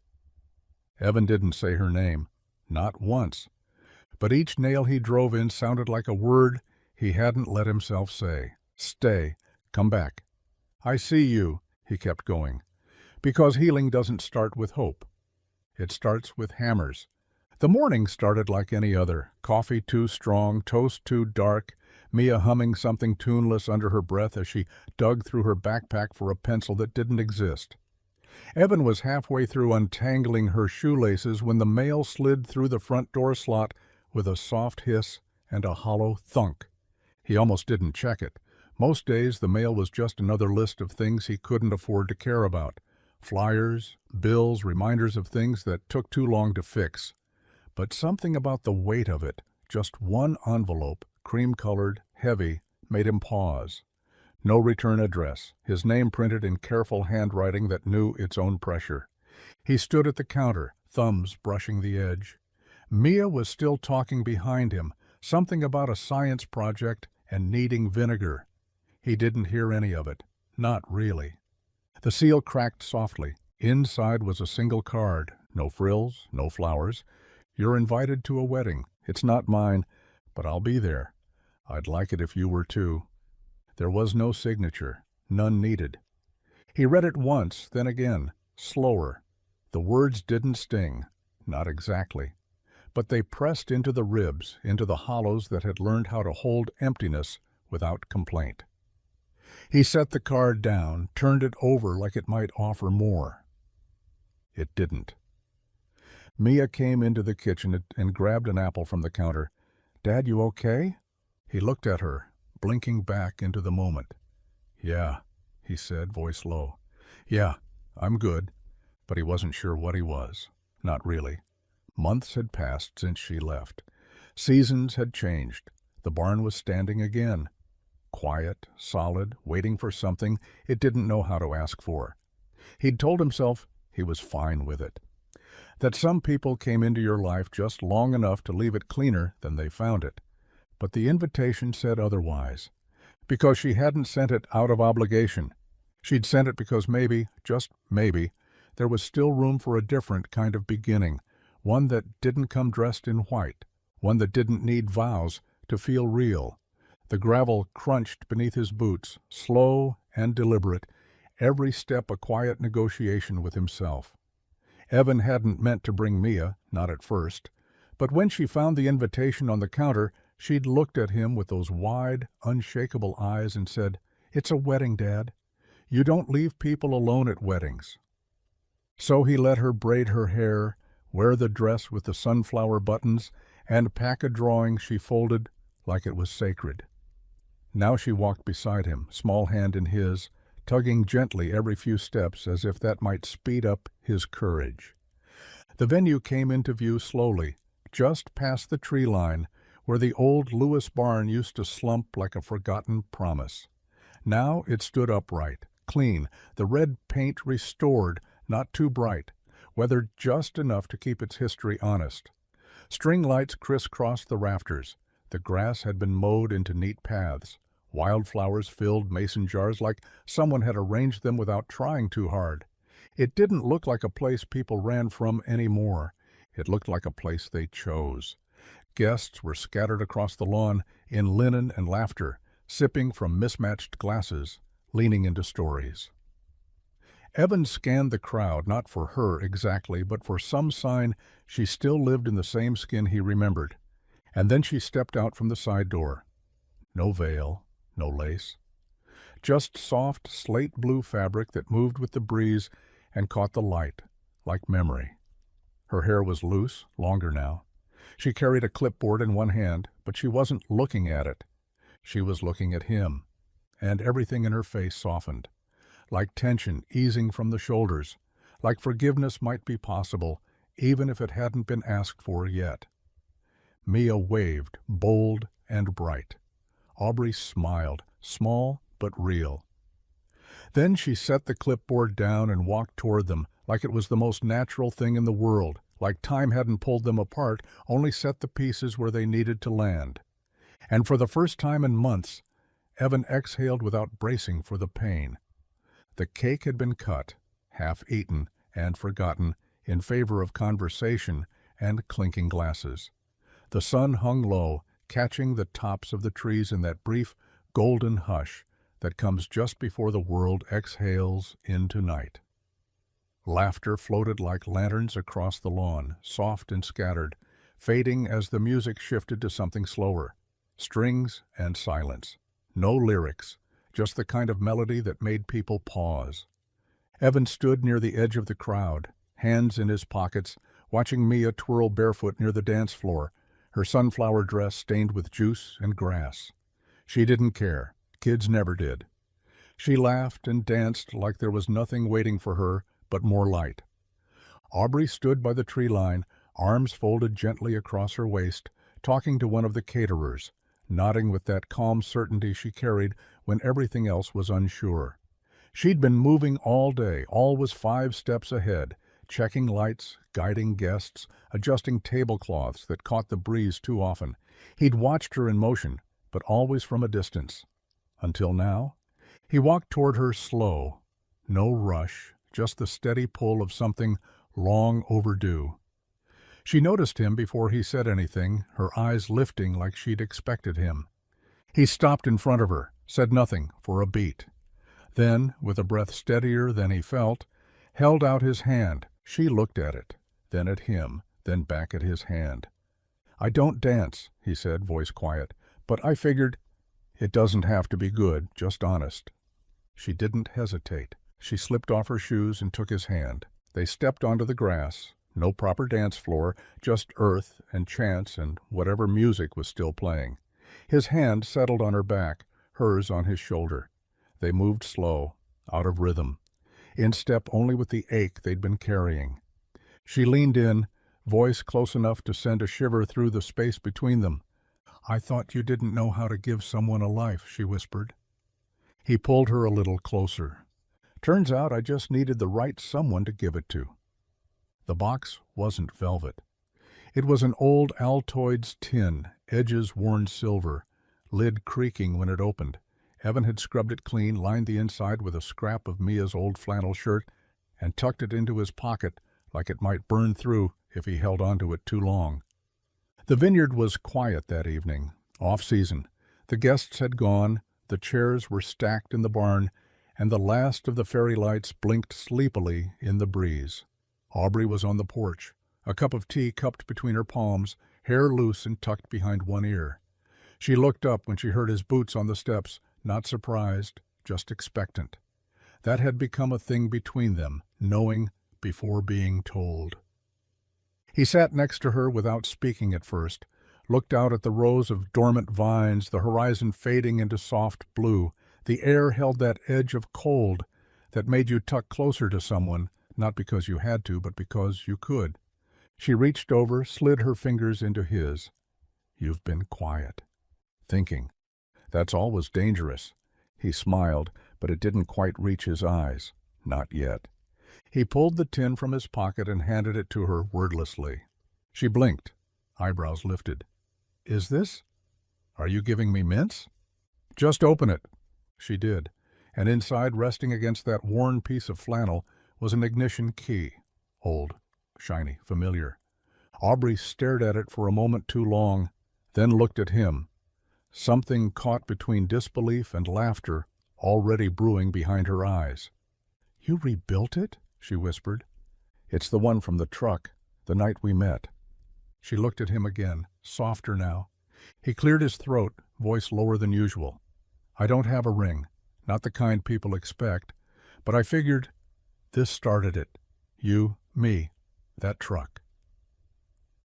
Evan didn't say her name, not once. But each nail he drove in sounded like a word he hadn't let himself say. Stay. Come back. I see you, he kept going. Because healing doesn't start with hope. It starts with hammers. The morning started like any other. Coffee too strong, toast too dark, Mia humming something tuneless under her breath as she dug through her backpack for a pencil that didn't exist. Evan was halfway through untangling her shoelaces when the mail slid through the front door slot with a soft hiss and a hollow thunk. He almost didn't check it. Most days the mail was just another list of things he couldn't afford to care about. Flyers, bills, reminders of things that took too long to fix. But something about the weight of it, just one envelope, cream-colored, heavy, made him pause. No return address, his name printed in careful handwriting that knew its own pressure. He stood at the counter, thumbs brushing the edge. Mia was still talking behind him, something about a science project and needing vinegar. He didn't hear any of it. Not really. The seal cracked softly. Inside was a single card. No frills, no flowers. You're invited to a wedding. It's not mine, but I'll be there. I'd like it if you were too. There was no signature. None needed. He read it once, then again, slower. The words didn't sting. Not exactly. But they pressed into the ribs, into the hollows that had learned how to hold emptiness without complaint. He set the card down, turned it over like it might offer more. It didn't. Mia came into the kitchen and grabbed an apple from the counter. "Dad, you okay?" He looked at her, blinking back into the moment. "Yeah," he said, voice low. "Yeah, I'm good." But he wasn't sure what he was. Not really. Months had passed since she left. Seasons had changed. The barn was standing again. Quiet, solid, waiting for something it didn't know how to ask for. He'd told himself he was fine with it. That some people came into your life just long enough to leave it cleaner than they found it. But the invitation said otherwise. Because she hadn't sent it out of obligation. She'd sent it because maybe, just maybe, there was still room for a different kind of beginning, one that didn't come dressed in white, one that didn't need vows to feel real. The gravel crunched beneath his boots, slow and deliberate, every step a quiet negotiation with himself. Evan hadn't meant to bring Mia, not at first, but when she found the invitation on the counter, she'd looked at him with those wide, unshakable eyes and said, "It's a wedding, Dad. You don't leave people alone at weddings." So he let her braid her hair, wear the dress with the sunflower buttons, and pack a drawing she folded like it was sacred. Now she walked beside him, small hand in his, tugging gently every few steps as if that might speed up his courage. The venue came into view slowly, just past the tree line, where the old Lewis barn used to slump like a forgotten promise. Now it stood upright, clean, the red paint restored, not too bright, weathered just enough to keep its history honest. String lights crisscrossed the rafters. The grass had been mowed into neat paths. Wildflowers filled mason jars like someone had arranged them without trying too hard. It didn't look like a place people ran from anymore. It looked like a place they chose. Guests were scattered across the lawn in linen and laughter, sipping from mismatched glasses, leaning into stories. Evan scanned the crowd, not for her exactly, but for some sign she still lived in the same skin he remembered. And then she stepped out from the side door. No veil, no lace. Just soft slate-blue fabric that moved with the breeze and caught the light, like memory. Her hair was loose, longer now. She carried a clipboard in one hand, but she wasn't looking at it. She was looking at him, and everything in her face softened. Like tension easing from the shoulders, like forgiveness might be possible, even if it hadn't been asked for yet. Mia waved, bold and bright. Aubrey smiled, small but real. Then she set the clipboard down and walked toward them, like it was the most natural thing in the world, like time hadn't pulled them apart, only set the pieces where they needed to land. And for the first time in months, Evan exhaled without bracing for the pain. The cake had been cut, half eaten and forgotten, in favor of conversation and clinking glasses. The sun hung low, catching the tops of the trees in that brief, golden hush that comes just before the world exhales into night. Laughter floated like lanterns across the lawn, soft and scattered, fading as the music shifted to something slower. Strings and silence. No lyrics, just the kind of melody that made people pause. Evan stood near the edge of the crowd, hands in his pockets, watching Mia twirl barefoot near the dance floor, her sunflower dress stained with juice and grass. She didn't care. Kids never did. She laughed and danced like there was nothing waiting for her but more light. Aubrey stood by the tree line, arms folded gently across her waist, talking to one of the caterers, nodding with that calm certainty she carried when everything else was unsure. She'd been moving all day, always 5 steps ahead, checking lights, guiding guests, adjusting tablecloths that caught the breeze too often. He'd watched her in motion, but always from a distance. Until now, he walked toward her slow. No rush, just the steady pull of something long overdue. She noticed him before he said anything, her eyes lifting like she'd expected him. He stopped in front of her, said nothing for a beat. Then, with a breath steadier than he felt, held out his hand. She looked at it, then at him, then back at his hand. "I don't dance," he said, voice quiet, "but I figured it doesn't have to be good, just honest." She didn't hesitate. She slipped off her shoes and took his hand. They stepped onto the grass. No proper dance floor, just earth and chance and whatever music was still playing. His hand settled on her back, hers on his shoulder. They moved slow, out of rhythm, in step only with the ache they'd been carrying. She leaned in, voice close enough to send a shiver through the space between them. "I thought you didn't know how to give someone a life," she whispered. He pulled her a little closer. "Turns out I just needed the right someone to give it to." The box wasn't velvet. It was an old Altoids tin, edges worn silver, lid creaking when it opened. Evan had scrubbed it clean, lined the inside with a scrap of Mia's old flannel shirt, and tucked it into his pocket like it might burn through if he held onto it too long. The vineyard was quiet that evening, off-season. The guests had gone, the chairs were stacked in the barn, and the last of the fairy lights blinked sleepily in the breeze. Aubrey was on the porch, a cup of tea cupped between her palms, hair loose and tucked behind one ear. She looked up when she heard his boots on the steps, not surprised, just expectant. That had become a thing between them, knowing before being told. He sat next to her without speaking at first, looked out at the rows of dormant vines, the horizon fading into soft blue. The air held that edge of cold that made you tuck closer to someone, not because you had to, but because you could. She reached over, slid her fingers into his. "You've been quiet. Thinking. That's always dangerous." He smiled, but it didn't quite reach his eyes. Not yet. He pulled the tin from his pocket and handed it to her wordlessly. She blinked, eyebrows lifted. "Is this? Are you giving me mints?" "Just open it." She did, and inside, resting against that worn piece of flannel, was an ignition key. Old, shiny, familiar. Aubrey stared at it for a moment too long, then looked at him. Something caught between disbelief and laughter, already brewing behind her eyes. "You rebuilt it?" she whispered. "It's the one from the truck, the night we met." She looked at him again, softer now. He cleared his throat, voice lower than usual. "I don't have a ring, not the kind people expect, but I figured this started it. You, me, that truck."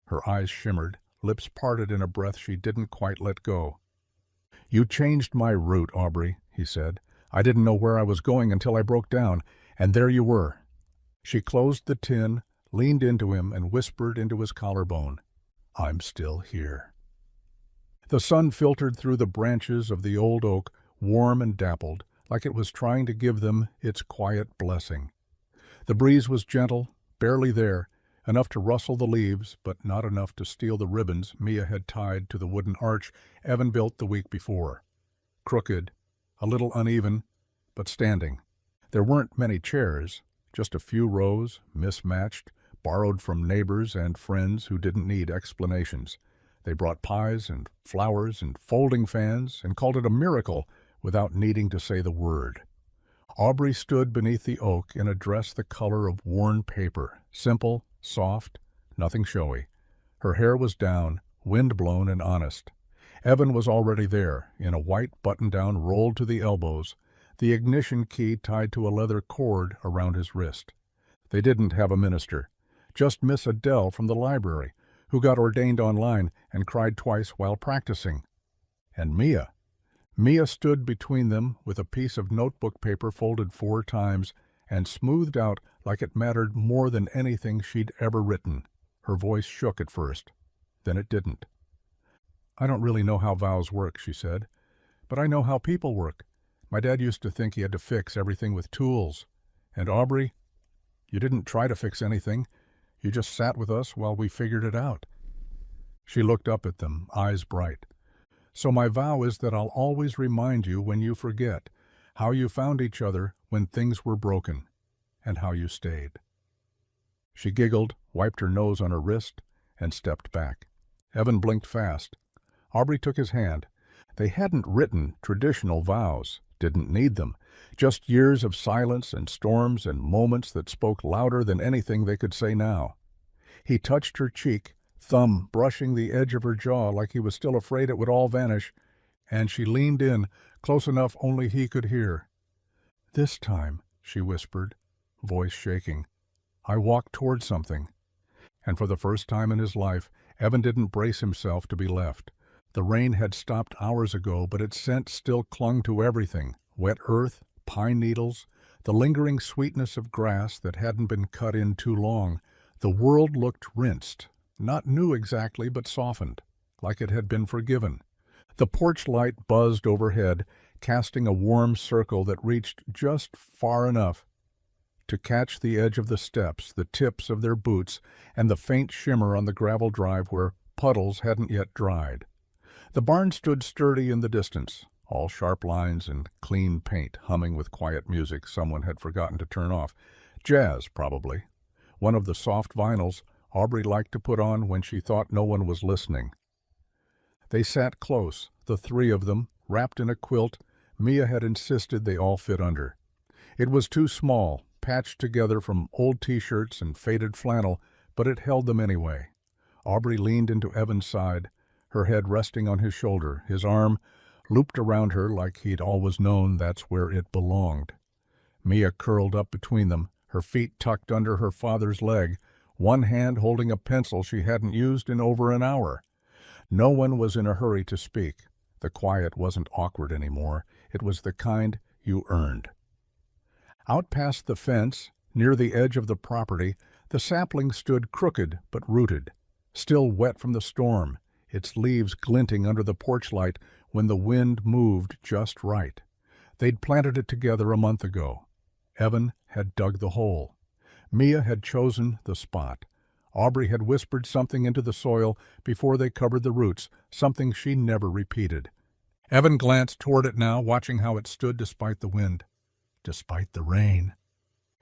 Her eyes shimmered, lips parted in a breath she didn't quite let go. "You changed my route, Aubrey," he said. "I didn't know where I was going until I broke down, and there you were." She closed the tin, leaned into him, and whispered into his collarbone, "I'm still here." The sun filtered through the branches of the old oak, warm and dappled, like it was trying to give them its quiet blessing. The breeze was gentle, barely there, enough to rustle the leaves, but not enough to steal the ribbons Mia had tied to the wooden arch Evan built the week before. Crooked, a little uneven, but standing. There weren't many chairs, just a few rows, mismatched, borrowed from neighbors and friends who didn't need explanations. They brought pies and flowers and folding fans and called it a miracle without needing to say the word. Aubrey stood beneath the oak in a dress the color of worn paper, simple, soft, nothing showy. Her hair was down, wind-blown and honest. Evan was already there, in a white button-down rolled to the elbows, the ignition key tied to a leather cord around his wrist. They didn't have a minister, just Miss Adele from the library, who got ordained online and cried twice while practicing. And Mia. Mia stood between them with a piece of notebook paper folded 4 times and smoothed out like it mattered more than anything she'd ever written. Her voice shook at first, then it didn't. "I don't really know how vows work," she said, "but I know how people work. My dad used to think he had to fix everything with tools. And Aubrey, you didn't try to fix anything. You just sat with us while we figured it out." She looked up at them, eyes bright. "So my vow is that I'll always remind you when you forget how you found each other when things were broken, and how you stayed." She giggled, wiped her nose on her wrist, and stepped back. Evan blinked fast. Aubrey took his hand. They hadn't written traditional vows, didn't need them, just years of silence and storms and moments that spoke louder than anything they could say now. He touched her cheek, thumb brushing the edge of her jaw like he was still afraid it would all vanish, and she leaned in, close enough only he could hear. "This time," she whispered, voice shaking, "I walked toward something." And for the first time in his life, Evan didn't brace himself to be left. The rain had stopped hours ago, but its scent still clung to everything: wet earth, pine needles, the lingering sweetness of grass that hadn't been cut in too long. The world looked rinsed, not new exactly, but softened, like it had been forgiven. The porch light buzzed overhead, casting a warm circle that reached just far enough to catch the edge of the steps, the tips of their boots, and the faint shimmer on the gravel drive where puddles hadn't yet dried. The barn stood sturdy in the distance, all sharp lines and clean paint, humming with quiet music someone had forgotten to turn off. Jazz, probably. One of the soft vinyls Aubrey liked to put on when she thought no one was listening. They sat close, the three of them, wrapped in a quilt Mia had insisted they all fit under. It was too small, patched together from old T-shirts and faded flannel, but it held them anyway. Aubrey leaned into Evan's side, her head resting on his shoulder, his arm looped around her like he'd always known that's where it belonged. Mia curled up between them, her feet tucked under her father's leg, one hand holding a pencil she hadn't used in over an hour. No one was in a hurry to speak. The quiet wasn't awkward anymore. It was the kind you earned. Out past the fence, near the edge of the property, the sapling stood crooked but rooted, still wet from the storm, its leaves glinting under the porch light when the wind moved just right. They'd planted it together a month ago. Evan had dug the hole. Mia had chosen the spot. Aubrey had whispered something into the soil before they covered the roots, something she never repeated. Evan glanced toward it now, watching how it stood despite the wind, despite the rain.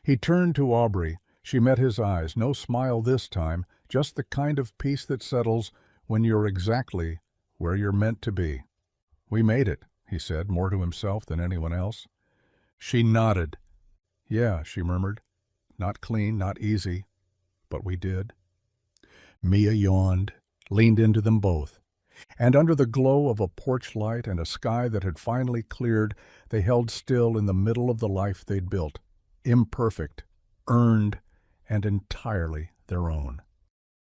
He turned to Aubrey. She met his eyes, no smile this time, just the kind of peace that settles when you're exactly where you're meant to be. "We made it," he said, more to himself than anyone else. She nodded. "Yeah," she murmured. "Not clean, not easy, but we did." Mia yawned, leaned into them both. And under the glow of a porch light and a sky that had finally cleared, they held still in the middle of the life they'd built, imperfect, earned, and entirely their own.